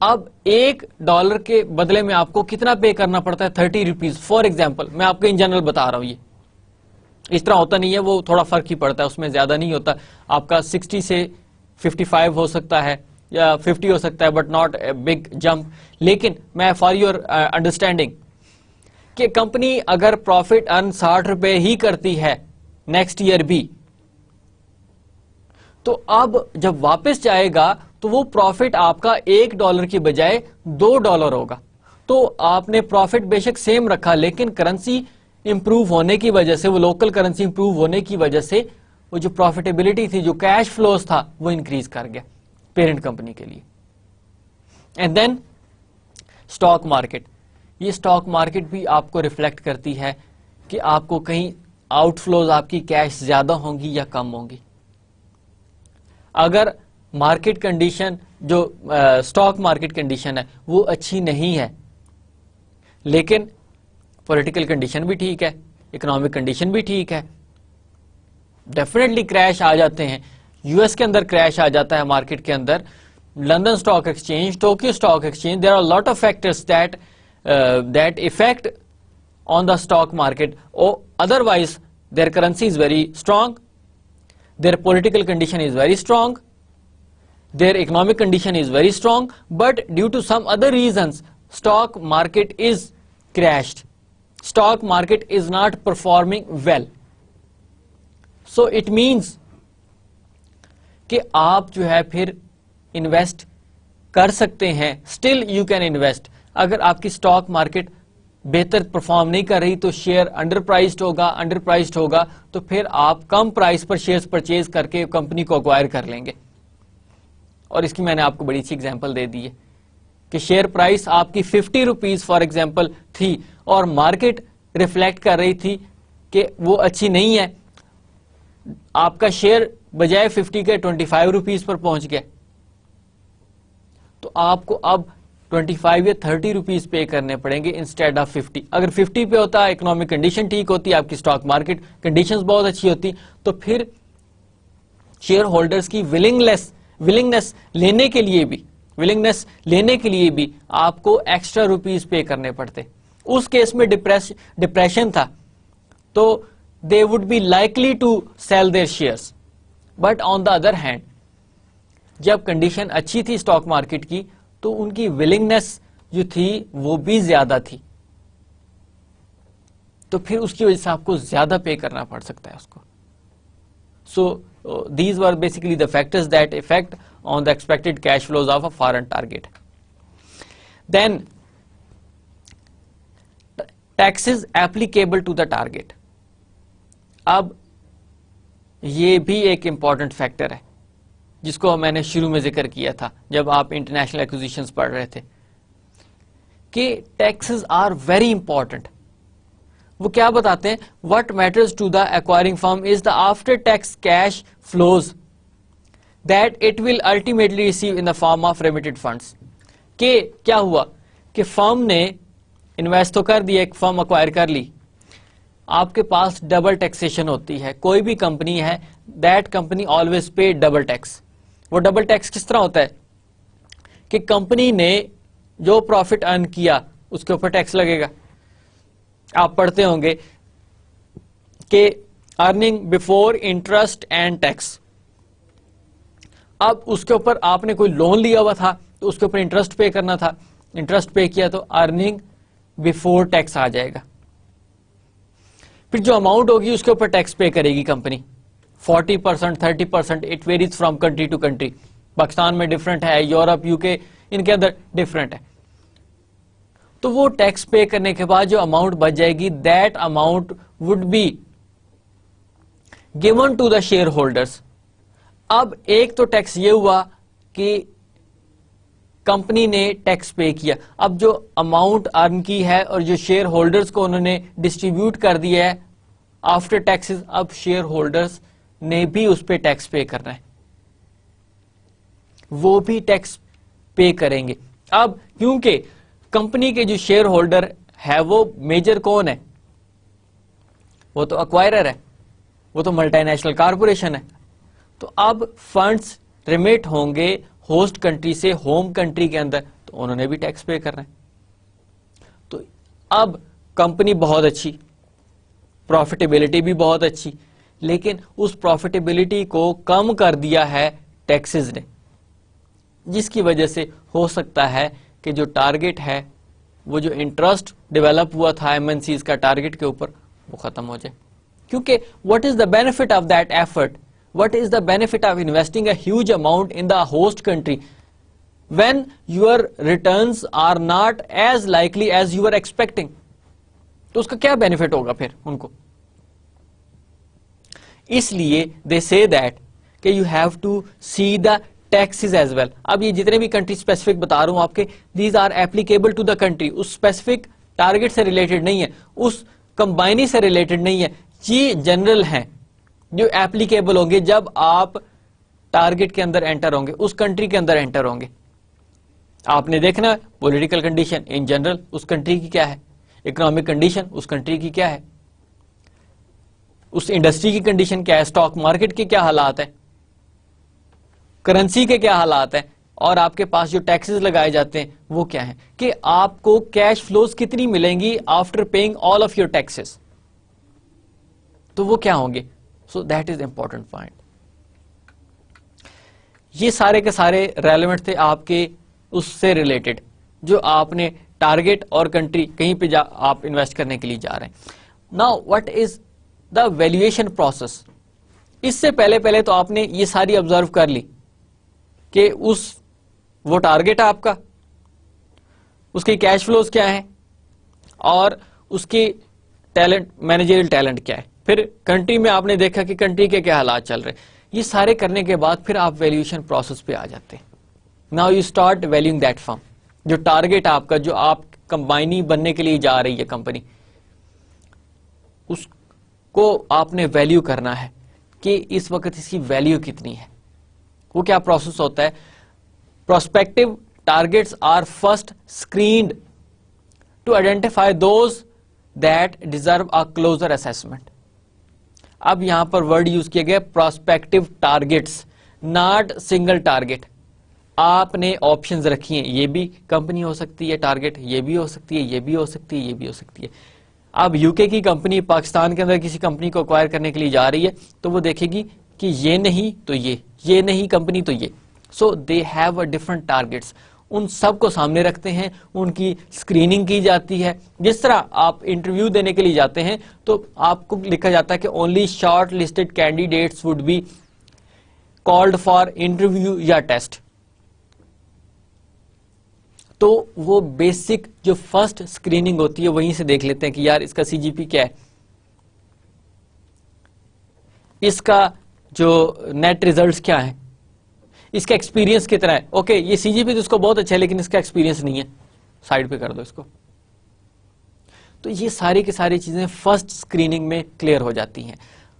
S1: اب $1 کے بدلے میں آپ کو کتنا پے کرنا پڑتا ہے؟ 30 روپیز. فار ایگزامپل میں آپ کو ان جنرل بتا رہا ہوں, یہ اس طرح ہوتا نہیں ہے, وہ تھوڑا فرق ہی پڑتا ہے, اس میں زیادہ نہیں ہوتا. آپ کا 60 سے 55 ہو سکتا ہے یا 50 ہو سکتا ہے, but not a big jump. لیکن میں فار یور انڈرسٹینڈنگ کہ کمپنی اگر پروفٹ ارن 60 روپے ہی کرتی ہے نیکسٹ ایئر بھی, تو اب جب واپس جائے گا تو وہ پروفٹ آپ کا $1 کی بجائے $2 ہوگا. تو آپ نے پروفٹ بے شک سیم رکھا, لیکن کرنسی امپروو ہونے کی وجہ سے, وہ لوکل کرنسی امپروو ہونے کی وجہ سے وہ جو پروفیٹیبلٹی تھی, جو کیش فلوز تھا, وہ انکریز کر گیا پیرنٹ کمپنی کے لیے. And then stock market. یہ اسٹاک مارکیٹ بھی آپ کو ریفلیکٹ کرتی ہے کہ آپ کو کہیں آؤٹ فلوز آپ کی کیش زیادہ ہوں گی یا کم ہوں گی. اگر مارکیٹ کنڈیشن جو اسٹاک مارکیٹ کنڈیشن ہے وہ اچھی نہیں ہے, لیکن پولیٹیکل کنڈیشن بھی ٹھیک ہے, اکنامک کنڈیشن بھی ٹھیک ہے, ڈیفینیٹلی کریش آ جاتے ہیں. یو ایس کے اندر کریش آ جاتا ہے مارکیٹ کے اندر, London stock exchange, Tokyo stock exchange, there are lot of factors that affect on the stock market. Otherwise their currency is very strong, their political condition is very strong, their economic condition is very strong, but due to some other reasons stock market is crashed, stock market is not performing well. So it means کہ آپ جو ہے پھر انویسٹ کر سکتے ہیں, still you can invest. اگر آپ کی اسٹاک مارکیٹ بہتر پرفارم نہیں کر رہی تو شیئر انڈر پرائزڈ ہوگا, تو پھر آپ کم پرائز پر شیئرز پرچیز کر کے کمپنی کو اکوائر کر لیں گے. اور اس کی میں نے آپ کو بڑی سی ایگزامپل دے دی ہے کہ شیئر پرائز آپ کی 50 روپیز فار ایگزامپل تھی اور مارکیٹ ریفلیکٹ کر رہی تھی کہ وہ اچھی نہیں ہے, آپ کا شیئر بجائے 50 کے 25 روپیز پر پہنچ گیا, تو آپ کو اب 25 یا 30 روپیز پے کرنے پڑیں گے انسٹیڈ آف 50. اگر 50 پہ ہوتا, اکنامک کنڈیشن ٹھیک ہوتی, آپ کی اسٹاک مارکیٹ کنڈیشنز بہت اچھی ہوتی, تو پھر شیئر ہولڈرز کی ولنگنس لینے کے لیے بھی آپ کو ایکسٹرا روپیز پے کرنے پڑتے. اس کیس میں ڈپریشن تھا تو they would be likely to sell their shares. But on the other hand, جب کنڈیشن اچھی تھی اسٹاک مارکیٹ کی تو ان کی ولنگنس جو تھی وہ بھی زیادہ تھی, تو پھر اس کی وجہ سے آپ کو زیادہ پے کرنا پڑ سکتا ہے اس کو. So these were basically the factors that affect on the expected cash flows of a foreign target. Then taxes applicable to the target. اب یہ بھی ایک امپورٹنٹ فیکٹر ہے جس کو میں نے شروع میں ذکر کیا تھا جب آپ انٹرنیشنل ایکوزیشنز پڑھ رہے تھے کہ ٹیکسز آر ویری امپورٹنٹ. وہ کیا بتاتے ہیں, what matters to the acquiring firm is the after tax cash flows that it will ultimately receive in the form of remitted funds. کہ کیا ہوا کہ فرم نے انویسٹ تو کر دیا, ایک فرم ایکوائر کر لی, آپ کے پاس ڈبل ٹیکسیشن ہوتی ہے. کوئی بھی کمپنی ہے, that company always pay double tax. وہ ڈبل ٹیکس کس طرح ہوتا ہے کہ کمپنی نے جو پروفٹ ارن کیا اس کے اوپر ٹیکس لگے گا. آپ پڑھتے ہوں گے کہ earning before interest and tax. اب اس کے اوپر آپ نے کوئی لون لیا ہوا تھا تو اس کے اوپر انٹرسٹ پے کرنا تھا, انٹرسٹ پے کیا تو ارننگ بفور ٹیکس آ جائے گا. پھر جو اماؤنٹ ہوگی اس کے اوپر ٹیکس پے کرے گی company, 40%, 30%, it varies from country to country. Pakistan میں ڈفرنٹ ہے, یورپ, یو کے, ان کے اندر ڈفرنٹ ہے. تو وہ ٹیکس پے کرنے کے بعد جو اماؤنٹ بچ جائے گی, that amount would be given to the shareholders. اب ایک تو ٹیکس یہ ہوا کہ کمپنی نے ٹیکس پے کیا. اب جو اماؤنٹ ارن کی ہے اور جو شیئر ہولڈرز کو انہوں نے ڈسٹریبیوٹ کر دیا ہے آفٹر ٹیکسز, اب شیئر ہولڈرز نے بھی اس پہ ٹیکس پے کرنا ہے, وہ بھی ٹیکس پے کریں گے. اب کیونکہ کمپنی کے جو شیئر ہولڈر ہے وہ میجر کون ہے, وہ تو ایکوائرر ہے, وہ تو ملٹی نیشنل کارپوریشن ہے. تو اب فنڈز ریمیٹ ہوں گے ہوسٹ کنٹری سے ہوم کنٹری کے اندر, تو انہوں نے بھی ٹیکس پے کرنا ہے. تو اب کمپنی بہت اچھی, پروفیٹیبلٹی بھی بہت اچھی, لیکن اس پروفیٹیبلٹی کو کم کر دیا ہے ٹیکسز نے, جس کی وجہ سے ہو سکتا ہے کہ جو ٹارگٹ ہے, وہ جو انٹرسٹ ڈیولپ ہوا تھا ایم این سیز کا ٹارگٹ کے اوپر, وہ ختم ہو جائے. کیونکہ what is the benefit of that effort, what is the benefit of investing a huge amount in the host country when your returns are not as likely as you were expecting? تو اس کا کیا بینیفٹ ہوگا پھر ان کو؟ اس لیے they say that کہ you have to see the taxes as well. اب یہ جتنے بھی کنٹری اسپیسیفک بتا رہا ہوں آپ کے, these are applicable to the country, اس اسپیسیفک ٹارگٹ سے ریلیٹڈ نہیں ہے, اس کمبائنی سے ریلیٹڈ نہیں ہے, یہ جنرل ہیں جو ایپلیکیبل ہوں گے جب آپ ٹارگٹ کے اندر انٹر ہوں گے, اس کنٹری کے اندر انٹر ہوں گے. آپ نے دیکھنا پولیٹیکل کنڈیشن ان جنرل اس کنٹری کی کیا ہے, اکنامک کنڈیشن اس کنٹری کی کیا ہے, اس انڈسٹری کی کنڈیشن کیا ہے, اسٹاک مارکیٹ کے کیا حالات ہیں, کرنسی کے کیا حالات ہیں, اور آپ کے پاس جو ٹیکسز لگائے جاتے ہیں وہ کیا ہیں, کہ آپ کو کیش فلوز کتنی ملیں گی after paying all of your taxes, تو وہ کیا ہوں گے. So that is important point. یہ سارے کے سارے ریلیونٹ تھے آپ کے اس سے ریلیٹڈ جو آپ نے ٹارگٹ اور کنٹری کہیں پہ آپ انویسٹ کرنے کے لیے جا رہے ہیں. Now what is the valuation process? اس سے پہلے تو آپ نے یہ ساری آبزرو کر لی کہ وہ ٹارگٹ ہے آپ کا, اس کی کیش فلوز کیا ہیں, اور اس کی ٹیلنٹ, مینیجریل ٹیلنٹ کیا ہے, پھر کنٹری میں آپ نے دیکھا کہ کنٹری کے کیا حالات چل رہے. یہ سارے کرنے کے بعد پھر آپ ویلیویشن پروسیس پہ آ جاتے ہیں. Now you start valuing that فرم, جو ٹارگٹ آپ کا, جو آپ کمبائنی بننے کے لیے جا رہی ہے کمپنی, اس کو آپ نے ویلیو کرنا ہے کہ اس وقت اس کی ویلیو کتنی ہے. وہ کیا پروسیس ہوتا ہے, prospective targets are first screened to identify those that deserve a closer assessment. اب یہاں پر ورڈ یوز کیا گیا prospective targets, not single target. آپ نے آپشنز رکھی ہیں, یہ بھی کمپنی ہو سکتی ہے ٹارگٹ, یہ بھی ہو سکتی ہے, یہ بھی ہو سکتی ہے, یہ بھی ہو سکتی ہے. اب یو کے کی کمپنی پاکستان کے اندر کسی کمپنی کو ایکوائر کرنے کے لیے جا رہی ہے, تو وہ دیکھے گی کہ یہ نہیں تو یہ نہیں کمپنی تو یہ. So they have a different targets, ان سب کو سامنے رکھتے ہیں, ان کی اسکریننگ کی جاتی ہے. جس طرح آپ انٹرویو دینے کے لیے جاتے ہیں تو آپ کو لکھا جاتا ہے کہ only short listed candidates would be called for interview یا ٹیسٹ. تو وہ بیسک جو فرسٹ اسکریننگ ہوتی ہے وہیں سے دیکھ لیتے ہیں کہ یار اس کا سی جی پی کیا ہے, اس کا جو نیٹ ریزلٹس کیا ہے, اس کا ایکسپیرینس کتنا ہے. اوکے یہ سی جی پی تو اس کو بہت اچھا ہے لیکن اس کا ایکسپیرینس نہیں ہے, سائڈ پہ کر دو اس کو. تو یہ ساری کی ساری چیزیں فرسٹ اسکریننگ میں کلیئر ہو جاتی ہیں.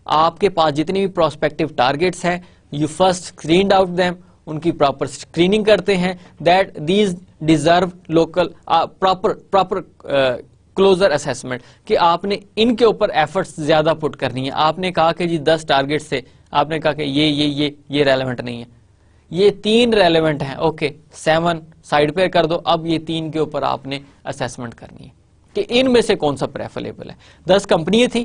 S1: آپ کے پاس جتنی بھی پروسپیکٹو ٹارگٹس ہیں, you first screened out them, ان کی پراپر اسکریننگ کرتے ہیں, that these deserve local proper closer assessment, کہ آپ نے ان کے اوپر ایفرٹس زیادہ پٹ کرنی ہے. آپ نے کہا کہ جی 10 ٹارگٹ سے آپ نے کہا کہ یہ ریلیونٹ نہیں ہے, یہ 3 ریلیونٹ ہیں, اوکے 7 سائڈ پہ کر دو. اب یہ 3 کے اوپر آپ نے اسیسمنٹ کرنی ہے کہ ان میں سے کون سا پریفریبل ہے. 10 کمپنیاں تھیں,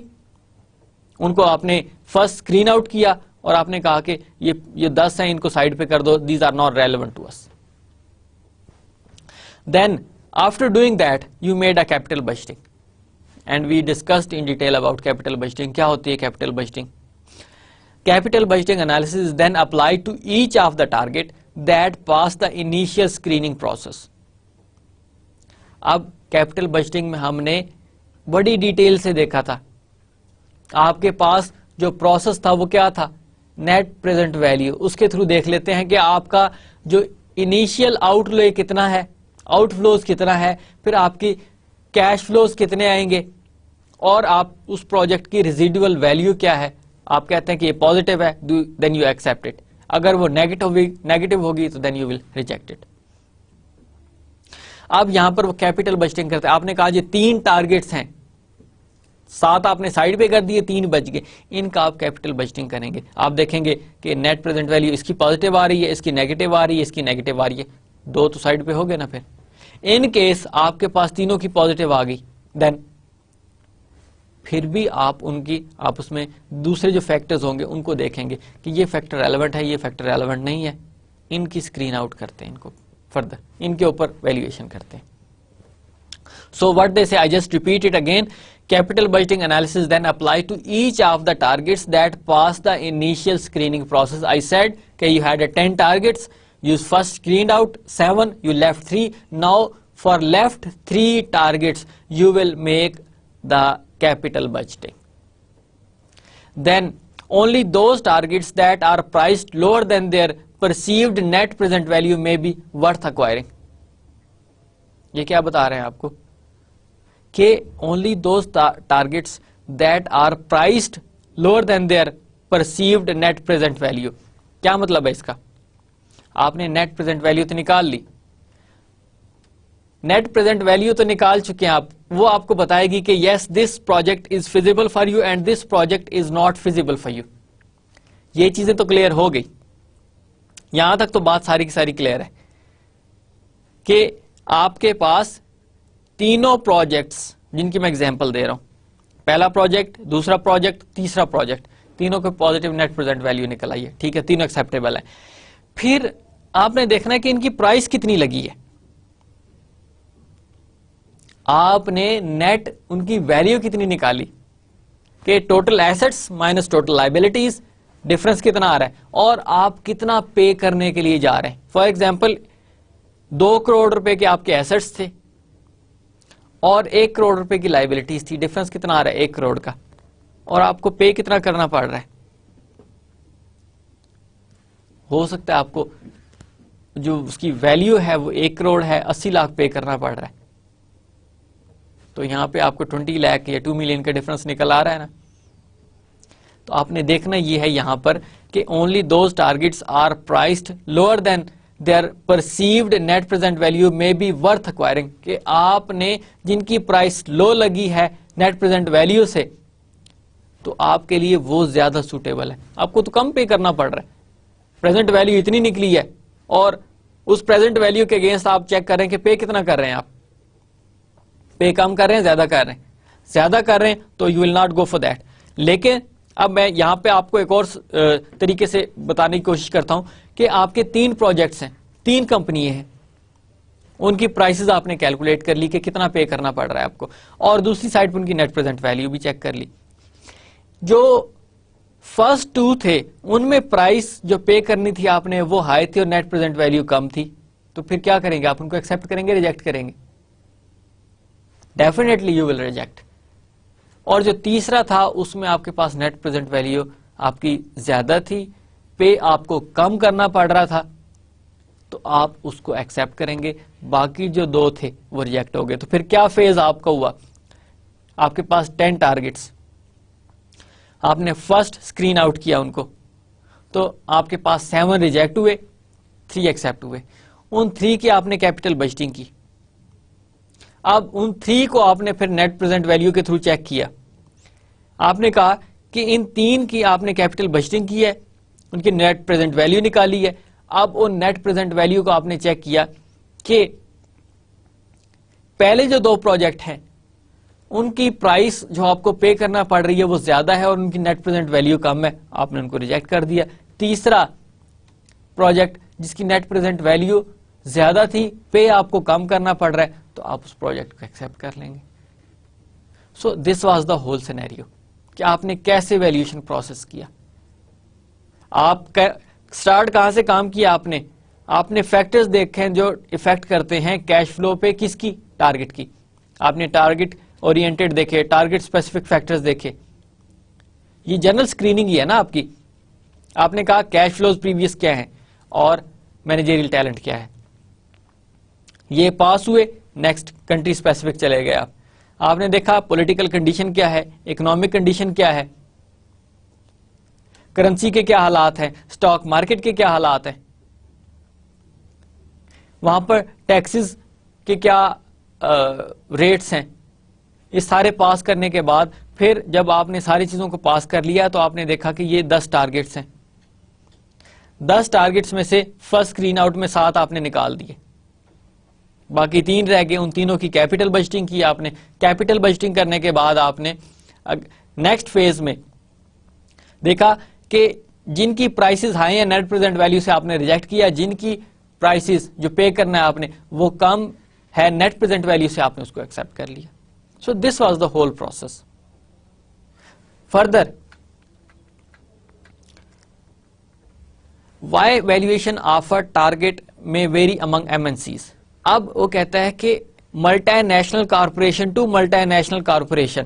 S1: ان کو آپ نے فرسٹ اسکرین آؤٹ کیا اور آپ نے کہا کہ یہ 10 ہیں, ان کو سائڈ پہ کر دو, these are not relevant to us. Then after doing that you made a capital budgeting, and we discussed in detail about capital budgeting. کیا ہوتی ہے capital budgeting? Capital budgeting analysis is then applied to each of the target that pass the initial screening process. اب کیپٹل بجٹنگ میں ہم نے بڑی ڈیٹیل سے دیکھا تھا, آپ کے پاس جو پروسیس تھا وہ کیا تھا, نیٹ پریزنٹ ویلیو. اس کے تھرو دیکھ لیتے ہیں کہ آپ کا جو انیشیل آؤٹ لے کتنا ہے, آؤٹ فلوز کتنا ہے, پھر آپ کی کیش فلوز کتنے آئیں گے, اور آپ اس پروجیکٹ کی ریزیڈول ویلیو کیا ہے. آپ کہتے ہیں کہ یہ پازیٹیو ہے, دین یو ایکسپٹ اٹ. اگر وہ نیگیٹو ہوگی تو then you will reject it. اب یہاں پر وہ کیپٹل بجٹنگ کرتے ہیں. آپ نے کہا یہ 3 ٹارگیٹس ہیں, 7 آپ نے سائڈ پہ کر دیے, 3 بچ گئے, ان کا آپ کیپٹل بجٹنگ کریں گے. آپ دیکھیں گے کہ نیٹ پریزنٹ ویلیو اس کی پازیٹیو آ رہی ہے, اس کی نیگیٹو آ رہی ہے, اس کی نیگیٹو آ رہی ہے, 2 تو سائڈ پہ ہو گئے نا. پھر ان کیس آپ کے پاس تینوں کی پازیٹیو آ گئی, دین پھر بھی آپ اس میں دوسرے جو فیکٹرز ہوں گے ان کو دیکھیں گے کہ یہ فیکٹر ریلیونٹ ہے, یہ فیکٹر ریلیونٹ نہیں ہے. ان کی اسکرین آؤٹ کرتے ہیں, ان کو فردر ان کے اوپر ویلیویشن کرتے ہیں. So what they say, I just repeat it again. Capital budgeting analysis then apply to each of the targets that pass the initial screening process. I said that you had 10 targets, you first screened out 7, you left 3. Now for left 3 targets you will make the capital budgeting. Then only those targets that are priced lower than their perceived net present value may be worth acquiring. یہ کیا بتا رہے ہیں آپ کو کہ only those targets that are priced lower than their perceived net present value. کیا مطلب ہے اس کا؟ آپ نے نیٹ پریزنٹ ویلیو تو نکال لی, نیٹ پریزنٹ ویلیو تو نکال چکے ہیں آپ, وہ آپ کو بتائے گی کہ yes this project is feasible for you and this project is not feasible for you. یہ چیزیں تو کلیئر ہو گئی, یہاں تک تو بات ساری کی ساری کلیئر ہے کہ آپ کے پاس تینوں پروجیکٹس جن کی میں ایگزامپل دے رہا ہوں, پہلا پروجیکٹ, دوسرا پروجیکٹ, تیسرا پروجیکٹ, تینوں کو پازیٹیو نیٹ پریزنٹ ویلیو نکل آئی ہے, ٹھیک ہے, تینوں ایکسیپٹیبل ہیں. پھر آپ نے دیکھنا ہے کہ ان کی پرائس کتنی لگی ہے, آپ نے نیٹ ان کی ویلیو کتنی نکالی کہ total assets minus total liabilities, difference کتنا آ رہا ہے, اور آپ کتنا پے کرنے کے لیے جا رہے ہیں. فار ایگزامپل 2 کروڑ روپے کے آپ کے ایسٹس تھے اور 1 کروڑ روپے کی لائبلٹیز تھی, ڈفرنس کتنا آ رہا ہے 1 کروڑ کا, اور آپ کو پے کتنا کرنا پڑ رہا ہے. ہو سکتا ہے آپ کو جو اس کی ویلیو ہے وہ 1 کروڑ ہے, 80 لاکھ پے کرنا پڑ رہا ہے, تو یہاں پہ آپ کو 20 لاکھ یا 2 ملین کا ڈفرنس نکل آ رہا ہے نا. تو آپ نے دیکھنا یہ ہے یہاں پر کہ only those targets are priced lower than their perceived net present value may be worth acquiring. کہ آپ نے جن کی پرائس لو لگی ہے نیٹ پریزنٹ ویلیو سے تو آپ کے لیے وہ زیادہ سوٹیبل ہے. آپ کو تو کم پے کرنا پڑ رہا ہے, پریزنٹ ویلیو اتنی نکلی ہے, اور اس پریزنٹ ویلیو کے اگینسٹ آپ چیک کر رہے ہیں کہ پے کتنا کر رہے ہیں, آپ پے کم کر رہے ہیں, زیادہ کر رہے ہیں, زیادہ کر رہے ہیں تو you will not go for that. لیکن اب میں یہاں پہ آپ کو ایک اور طریقے سے بتانے کی کوشش کرتا ہوں کہ آپ کے 3 پروجیکٹس ہیں, 3 کمپنی ہیں, ان کی پرائسز آپ نے کیلکولیٹ کر لی کہ کتنا پے کرنا پڑ رہا ہے آپ کو, اور دوسری سائڈ پہ ان کی نیٹ پریزنٹ ویلیو بھی چیک کر لی. جو فرسٹ 2 تھے ان میں پرائس جو پے کرنی تھی آپ نے وہ ہائی تھی اور نیٹ پریزنٹ ویلیو کم تھی, تو پھر کیا کریں گے آپ, ان کو ایکسپٹ کریں گے, ریجیکٹ کریں گے؟ Definitely you will reject. اور جو تیسرا تھا اس میں آپ کے پاس نیٹ پریزنٹ ویلیو آپ کی زیادہ تھی, پے آپ کو کم کرنا پڑ رہا تھا, تو آپ اس کو ایکسپٹ کریں گے. باقی جو 2 تھے وہ ریجیکٹ ہو گئے. تو پھر کیا فیز آپ کا ہوا, آپ کے پاس 10 ٹارگیٹس, آپ نے فرسٹ اسکرین آؤٹ کیا ان کو, تو آپ کے پاس 7 ریجیکٹ ہوئے, 3 ایکسپٹ ہوئے. ان 3 کی آپ نے کیپٹل بجٹنگ کی. اب ان 3 کو آپ نے پھر نیٹ پریزنٹ ویلیو کے تھرو چیک کیا. آپ نے کہا کہ ان 3 کی آپ نے کیپٹل بجٹنگ کی ہے, ان کی نیٹ پریزنٹ ویلیو نکالی ہے. اب ان نیٹ پریزنٹ ویلیو کو آپ نے چیک کیا کہ پہلے جو 2 پروجیکٹ ہیں ان کی پرائس جو آپ کو پے کرنا پڑ رہی ہے وہ زیادہ ہے اور ان کی نیٹ پریزنٹ ویلیو کم ہے, آپ نے ان کو ریجیکٹ کر دیا. تیسرا پروجیکٹ جس کی نیٹ پریزنٹ ویلیو زیادہ تھی, پے آپ کو کم کرنا پڑ رہا ہے, تو آپ اس پروجیکٹ کو ایکسپٹ کر لیں گے. So this was the whole scenario کہ آپ نے کیسے ویلیویشن پروسیس کیا. آپ اسٹارٹ کہاں سے کام کیا, آپ نے فیکٹرز دیکھیں جو افیکٹ کرتے ہیں کیش فلو پہ, کس کی, ٹارگٹ کی. آپ نے ٹارگٹ اورینٹڈ دیکھے, ٹارگٹ اسپیسیفک فیکٹرز دیکھے. یہ جنرل اسکریننگ ہی ہے نا آپ کی. آپ نے کہا کیش فلوز پریویس کیا ہیں اور مینیجریل ٹیلنٹ کیا ہے. یہ پاس ہوئے, نیکسٹ کنٹری اسپیسیفک چلے گئے. آپ نے دیکھا پولیٹیکل کنڈیشن کیا ہے, اکنامک کنڈیشن کیا ہے, کرنسی کے کیا حالات ہیں, اسٹاک مارکیٹ کے کیا حالات ہیں, وہاں پر ٹیکسز کے کیا ریٹس ہیں. یہ سارے پاس کرنے کے بعد پھر جب آپ نے ساری چیزوں کو پاس کر لیا تو آپ نے دیکھا کہ یہ 10 ٹارگٹس ہیں. 10 ٹارگٹس میں سے فرسٹ اسکرین آؤٹ میں 7 آپ نے نکال دیے, باقی 3 رہ گئے. ان تینوں کی کیپٹل بجٹنگ کی آپ نے. کیپٹل بجٹنگ کرنے کے بعد آپ نے نیکسٹ فیز میں دیکھا کہ جن کی پرائسز ہائی ہیں نیٹ پریزنٹ ویلیو سے آپ نے ریجیکٹ کیا, جن کی پرائسز جو پے کرنا ہے آپ نے وہ کم ہے نیٹ پریزنٹ ویلیو سے آپ نے اس کو ایکسپٹ کر لیا. So this was the whole process. Further why valuation of a target may vary among MNCs. اب وہ کہتا ہے کہ multinational corporation to multinational corporation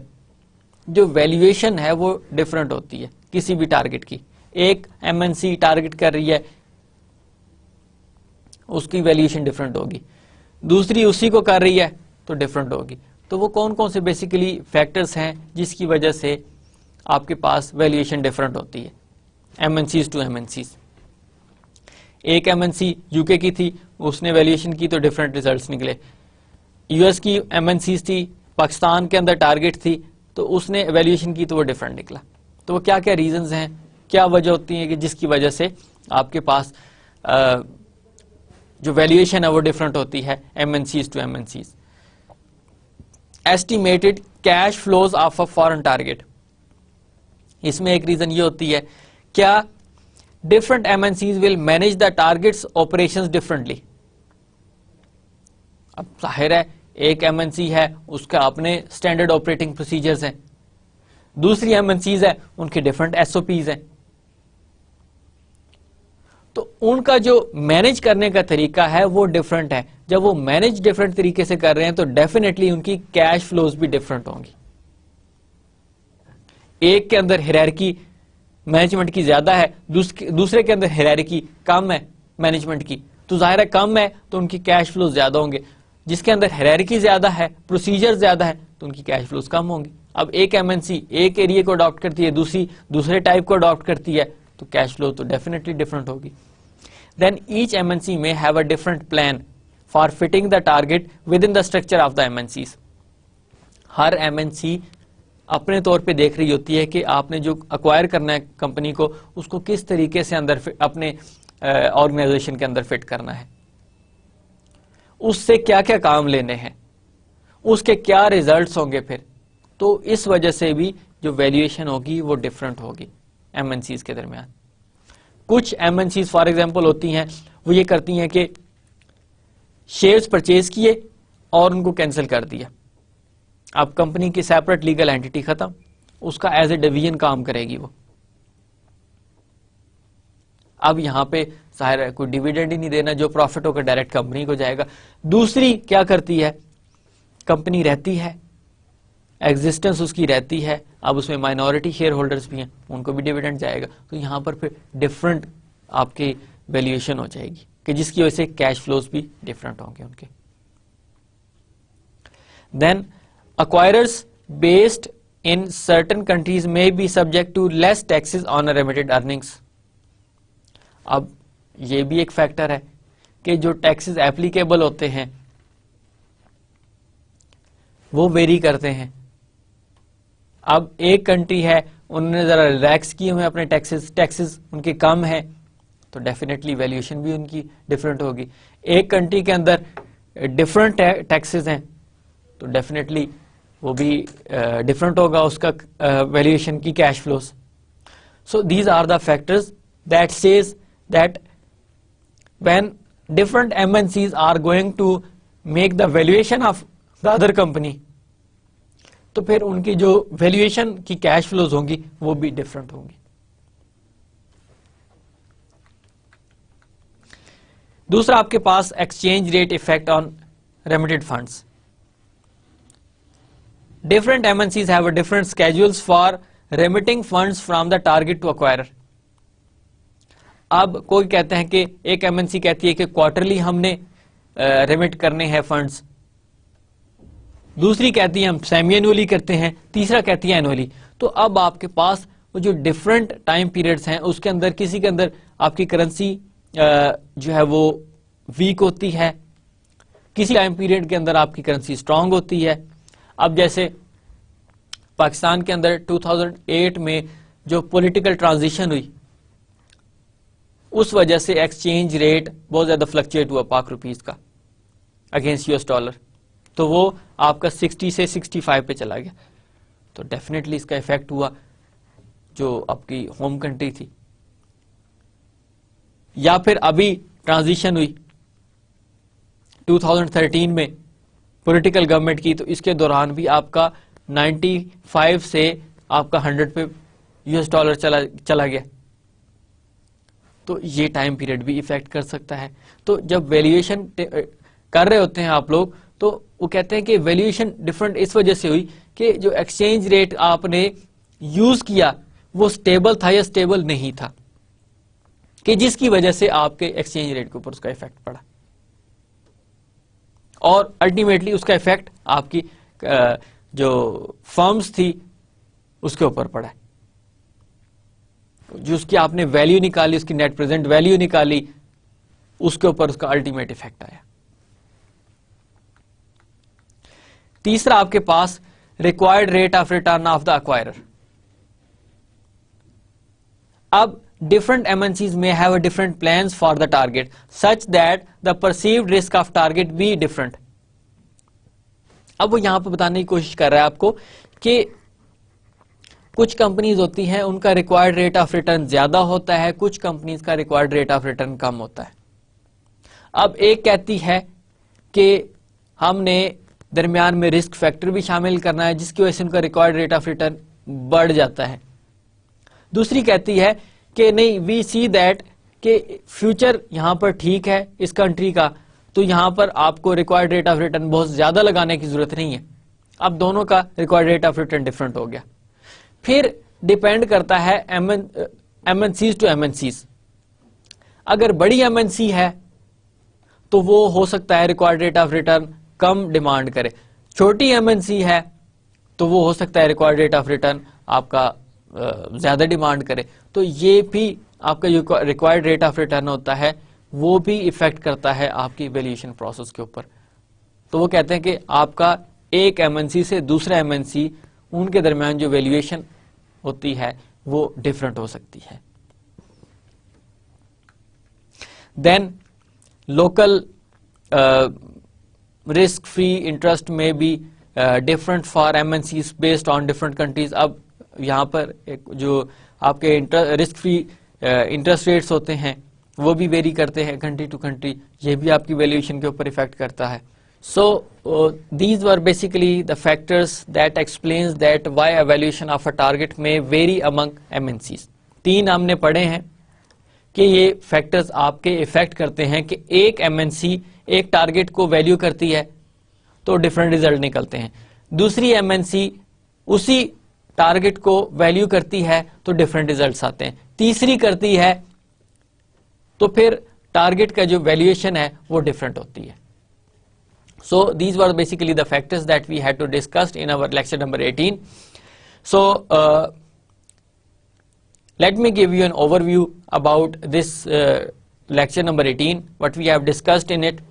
S1: جو ویلیویشن ہے وہ ڈفرنٹ ہوتی ہے کسی بھی ٹارگیٹ کی. ایک MNC ٹارگیٹ کر رہی ہے, اس کی ویلیویشن ڈفرنٹ ہوگی, دوسری اسی کو کر رہی ہے تو ڈفرنٹ ہوگی. تو وہ کون کون سے بیسیکلی فیکٹرز ہیں جس کی وجہ سے آپ کے پاس ویلیویشن ڈفرنٹ ہوتی ہے MNCs ٹو MNCs. ایک MNC UK کی تھی, اس نے ویلیویشن کی تو ڈفرنٹ ریزلٹس نکلے. US کی MNCs تھی, پاکستان کے اندر ٹارگیٹ تھی تو اس نے ویلیویشن کی تو وہ ڈفرنٹ نکلا. تو وہ کیا کیا ریزنز ہیں, کیا وجہ ہوتی ہیں کہ جس کی وجہ سے آپ کے پاس جو ویلیویشن ہے وہ ڈفرنٹ ہوتی ہے MNCs to MNCs. Estimated cash flows of a foreign target. اس میں ایک ریزن یہ ہوتی ہے کیا different MNCs will manage the targets operations differently. اب ظاہر ہے ایک MNC ہے اس کا اپنے اسٹینڈرڈ آپریٹنگ پروسیجرز ہیں, دوسری MNCs ہے ان کے ڈفرنٹ SOPs ہیں. تو ان کا جو مینج کرنے کا طریقہ ہے وہ ڈفرنٹ ہے. جب وہ مینج ڈفرنٹ طریقے سے کر رہے ہیں تو ڈیفینیٹلی ان کی کیش فلوز بھی ڈفرنٹ ہوں گی. ایک کے اندر ہیرارکی مینجمنٹ کی زیادہ ہے, دوسرے کے اندر ہیرارکی کم ہے مینجمنٹ کی, تو ظاہر ہے کم ہے تو ان کی کیش فلوز زیادہ ہوں گے. جس کے اندر ہیرارکی زیادہ ہے, پروسیجر زیادہ ہے تو ان کی کیش فلوز کم ہوں گی. اب ایک MNC ایک ایریا کو اڈاپٹ کرتی ہے, دوسرے ٹائپ کو اڈاپٹ کرتی ہے تو کیش فلو تو ڈیفینیٹلی ڈفرنٹ ہوگی. Then each MNC may have a different plan for fitting the target within the structure of the MNCs. Hare MNC اپنے طور پہ دیکھ رہی ہوتی ہے کہ آپ نے جو اکوائر کرنا ہے کمپنی کو اس کو کس طریقے سے اندر اپنے آرگنائزیشن کے اندر فٹ کرنا ہے, اس سے کیا کیا کام لینے ہیں, اس کے کیا ریزلٹس ہوں گے پھر. تو اس وجہ سے بھی جو ویلیویشن ہوگی وہ ڈفرنٹ ہوگی MNCs کے درمیان. کچھ MNCs فار ایگزامپل ہوتی ہیں وہ یہ کرتی ہیں کہ شیئرز پرچیز کیے اور ان کو کینسل کر دیا. اب کمپنی کی سیپریٹ لیگل اینٹی ختم, اس کا ایز اے ڈویژن کام کرے گی وہ. اب یہاں پہ ظاہر ہے کوئی ڈیویڈنڈ ہی نہیں دینا, جو پروفٹ ہوگا ڈائریکٹ کمپنی کو جائے گا. دوسری کیا کرتی ہے, کمپنی رہتی ہے, ایگزسٹنس اس کی رہتی ہے, اب اس میں مائنورٹی شیئر ہولڈرز بھی ہیں, ان کو بھی ڈیویڈنڈ جائے گا. تو یہاں پر پھر ڈفرنٹ آپ کی ویلیویشن ہو جائے گی کہ جس کی وجہ سے کیش فلوز بھی ڈفرنٹ ہوں گے ان کے. دین acquirers based in certain countries may be subject to less taxes on remitted earnings. اب یہ بھی ایک فیکٹر ہے کہ جو ٹیکسز ایپلیکیبل ہوتے ہیں وہ ویری کرتے ہیں. اب ایک کنٹری ہے انہوں نے ذرا ریلیکس کیے ہوئے اپنے ٹیکسز ان کے کم ہیں تو ڈیفینیٹلی ویلیویشن بھی ان کی ڈفرنٹ ہوگی. ایک کنٹری کے اندر ڈفرنٹ ٹیکسز ہیں تو ڈیفینیٹلی وہ بھی ڈفرنٹ ہوگا اس کا ویلیویشن کی cash flows. So these are the factors that says that when different MNCs are going to make the valuation of the other company تو پھر ان کی جو ویلیویشن کی کیش فلوز ہوں گی وہ بھی ڈفرنٹ ہوں گی. دوسرا آپ کے پاس exchange rate effect on remitted funds. Different MNCs have a different schedules for remitting funds from the target to acquirer. اب کوئی کہتے ہیں کہ ایک MNC کہتی ہے کہ کوارٹرلی ہم نے ریمٹ کرنے ہیں فنڈز، دوسری کہتی ہے ہم سیمی اینولی کرتے ہیں، تیسرا کہتی ہے اینولی. تو اب آپ کے پاس وہ جو ڈفرنٹ ٹائم پیریڈز ہیں اس کے اندر کسی کے اندر آپ کی کرنسی جو ہے وہ ویک ہوتی ہے، کسی ٹائم پیریڈ کے اندر آپ کی کرنسی اسٹرانگ ہوتی ہے. اب جیسے پاکستان کے اندر 2008 میں جو پولیٹیکل ٹرانزیشن ہوئی اس وجہ سے ایکسچینج ریٹ بہت زیادہ فلکچویٹ ہوا پاک روپیز کا اگینسٹ US ڈالر، تو وہ آپ کا 60 سے 65 پہ چلا گیا. تو ڈیفینیٹلی اس کا افیکٹ ہوا جو آپ کی ہوم کنٹری تھی. یا پھر ابھی ٹرانزیشن ہوئی 2013 میں پولیٹیکل گورنمنٹ کی، تو اس کے دوران بھی آپ کا 95 سے آپ کا 100 پہ US ڈالر چلا گیا. تو یہ ٹائم پیریڈ بھی افیکٹ کر سکتا ہے. تو جب ویلیویشن کر رہے ہوتے ہیں آپ لوگ تو وہ کہتے ہیں کہ ویلیویشن ڈفرنٹ اس وجہ سے ہوئی کہ جو ایکسچینج ریٹ آپ نے یوز کیا وہ سٹیبل تھا یا سٹیبل نہیں تھا، کہ جس کی وجہ سے آپ کے ایکسچینج ریٹ کے اوپر اس کا افیکٹ پڑا، اور الٹیمیٹلی اس کا افیکٹ آپ کی جو فرمز تھی اس کے اوپر پڑا. جو اس کی آپ نے ویلیو نکالی، اس کی نیٹ پریزنٹ ویلیو نکالی، اس کے اوپر اس کا الٹیمیٹ افیکٹ آیا. تیسرا آپ کے پاس required rate of return of the acquirer. اب different MNCs may have a different plans for the target such that the perceived risk of target be different. اب وہ یہاں پہ بتانے کی کوشش کر رہا ہے آپ کو کہ کچھ کمپنیز ہوتی ہیں ان کا ریکوائرڈ ریٹ آف ریٹرن زیادہ ہوتا ہے، کچھ کمپنیز کا ریکوائرڈ ریٹ آف ریٹرن کم ہوتا ہے. اب ایک کہتی ہے کہ ہم نے درمیان میں رسک فیکٹر بھی شامل کرنا ہے جس کی وجہ سے ان کا ریکوائرڈ ریٹ آف ریٹرن بڑھ جاتا ہے. دوسری کہتی ہے کہ نہیں، وی سی دیٹ کہ فیوچر یہاں پر ٹھیک ہے اس کنٹری کا، تو یہاں پر آپ کو ریکوائرڈ ریٹ آف ریٹرن بہت زیادہ لگانے کی ضرورت نہیں ہے. اب دونوں کا required rate of return different ہو گیا. پھر ڈیپینڈ کرتا ہے MNCs ٹو MNCs. اگر بڑی MNC ہے تو وہ ہو سکتا ہے required rate of return come demand کرے، چھوٹی MNC ہے تو وہ ہو سکتا ہے ریکوائرڈ ریٹ آف ریٹرن آپ کا زیادہ ڈیمانڈ کرے. تو یہ بھی آپ کا جو ریکوائرڈ ریٹ آف ریٹرن ہوتا ہے وہ بھی افیکٹ کرتا ہے آپ کی ویلیویشن پروسیس کے اوپر. تو وہ کہتے ہیں کہ آپ کا ایک MNC سے دوسرا MNC ان کے درمیان جو ویلیویشن ہوتی ہے وہ ڈفرنٹ ہو سکتی ہے. دین لوکل رسک فری انٹرسٹ میں بھی different for MNCs based on different countries. اب یہاں پر جو آپ کے رسک فری انٹرسٹ ریٹس ہوتے ہیں وہ بھی ویری کرتے ہیں کنٹری ٹو کنٹری، یہ بھی آپ کی ویلیویشن کے اوپر افیکٹ کرتا ہے. So these were basically the factors that explains that why evaluation of a target may vary among MNCs. تین ہم نے پڑھے ہیں کہ یہ فیکٹرز آپ کے افیکٹ کرتے ہیں کہ ایک MNC ایک ٹارگٹ کو ویلیو کرتی ہے تو ڈفرنٹ ریزلٹ نکلتے ہیں، دوسری MNC اسی ٹارگٹ کو ویلیو کرتی ہے تو ڈفرنٹ ریزلٹس آتے ہیں، تیسری کرتی ہے تو پھر ٹارگٹ کا جو ویلیویشن ہے وہ ڈفرنٹ ہوتی ہے. So these were basically the factors that we had to discuss in our lecture number 18. So let me give you an overview about this lecture number 18, what we have discussed in it.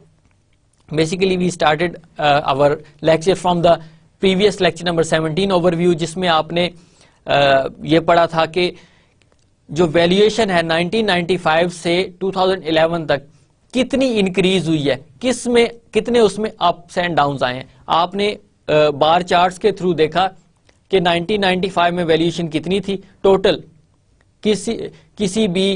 S1: Basically we started our lecture from the previous lecture number 17 overview, جس میں آپ نے یہ پڑھا تھا کہ جو ویلیویشن ہے 1995 سے 2011 تک کتنی انکریز ہوئی ہے، کتنے اس میں اپس اینڈ ڈاؤنز آئے ہیں. آپ نے بار چارٹس کے تھرو دیکھا کہ 1995 میں ویلیویشن کتنی تھی ٹوٹل کسی بھی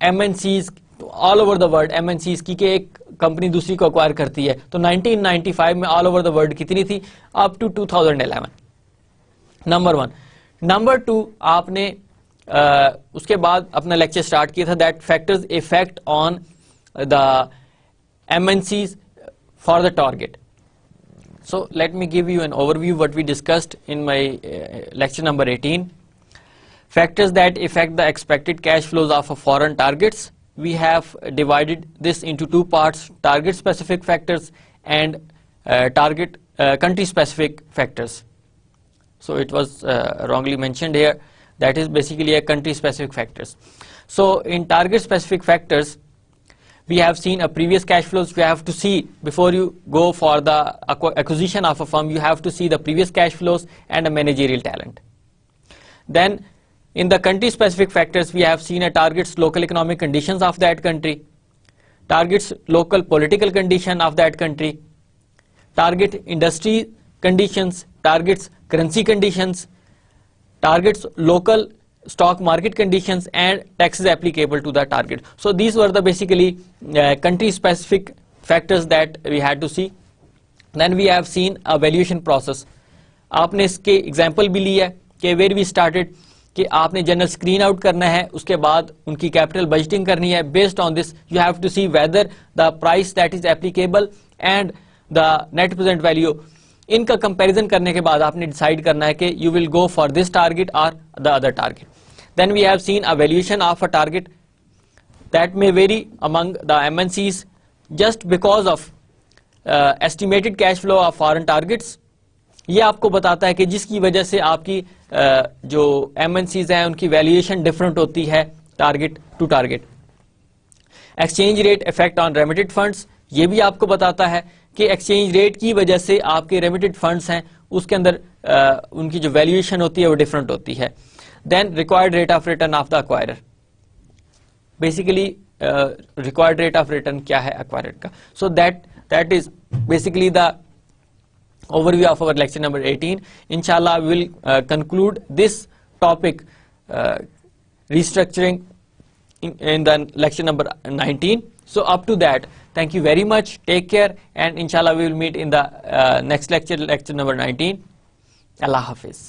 S1: MNCs all over the world MNCs کی، کہ ایک کمپنی دوسری کو ایکوائر کرتی ہے تو 1995 میں آل اوور دا ورلڈ کتنی تھی اپ ٹو 2011. نمبر 1. نمبر 2 آپ نے اس کے بعد اپنا لیکچر سٹارٹ کیا تھا that factors affect on the MNCs for the target. So let me give you an overview what we discussed in my lecture number 18. Factors that affect the expected cash flows of a foreign targets. We have divided this into two parts: target specific factors and target country specific factors. So it was wrongly mentioned here. That is basically a country specific factors. So in target specific factors, we have seen a previous cash flows. You have to see, before you go for the acquisition of a firm, you have to see the previous cash flows and a managerial talent. Then in the country specific factors, we have seen a targets local economic conditions of that country, targets local political condition of that country, target industry conditions, targets currency conditions, targets local stock market conditions, and taxes applicable to the target. So these were the basically country specific factors that we had to see. Then we have seen a valuation process. آپ نے اس کے ایگزامپل بھی لی ہے کہ ویئر وی اسٹارٹیڈ کہ آپ نے جنرل اسکرین آؤٹ کرنا ہے, اس کے بعد ان کی کیپٹل بجٹنگ کرنی ہے. Based on this you have to see whether the price that is applicable and the net present value, ان کا کمپیریزن کرنے کے بعد آپ نے ڈیسائیڈ کرنا ہے کہ you will go for this target or the other target. Then we have seen a valuation of a target that may vary among the MNCs just because of estimated cash flow of foreign targets. یہ آپ کو بتاتا ہے کہ جس کی وجہ سے آپ کی جو MNCs ہیں ان کی ویلیویشن ڈفرنٹ ہوتی ہے target to target. Exchange rate effect on remitted funds, یہ بھی آپ کو بتاتا ہے کہ ایکسچینج ریٹ کی وجہ سے آپ کے ریمیٹڈ فنڈس ہیں اس کے اندر ان کی جو ویلیویشن ہوتی ہے وہ ڈفرنٹ ہوتی ہے. Then required rate of return of the acquirer, basically required rate of return کیا ہے ایکوائرر کا. So that is basically the overview of our lecture number 18. Inshallah we will conclude this topic restructuring in the lecture number 19. So up to that, thank you very much, take care, and inshallah we will meet in the next lecture number 19. Allah Hafiz.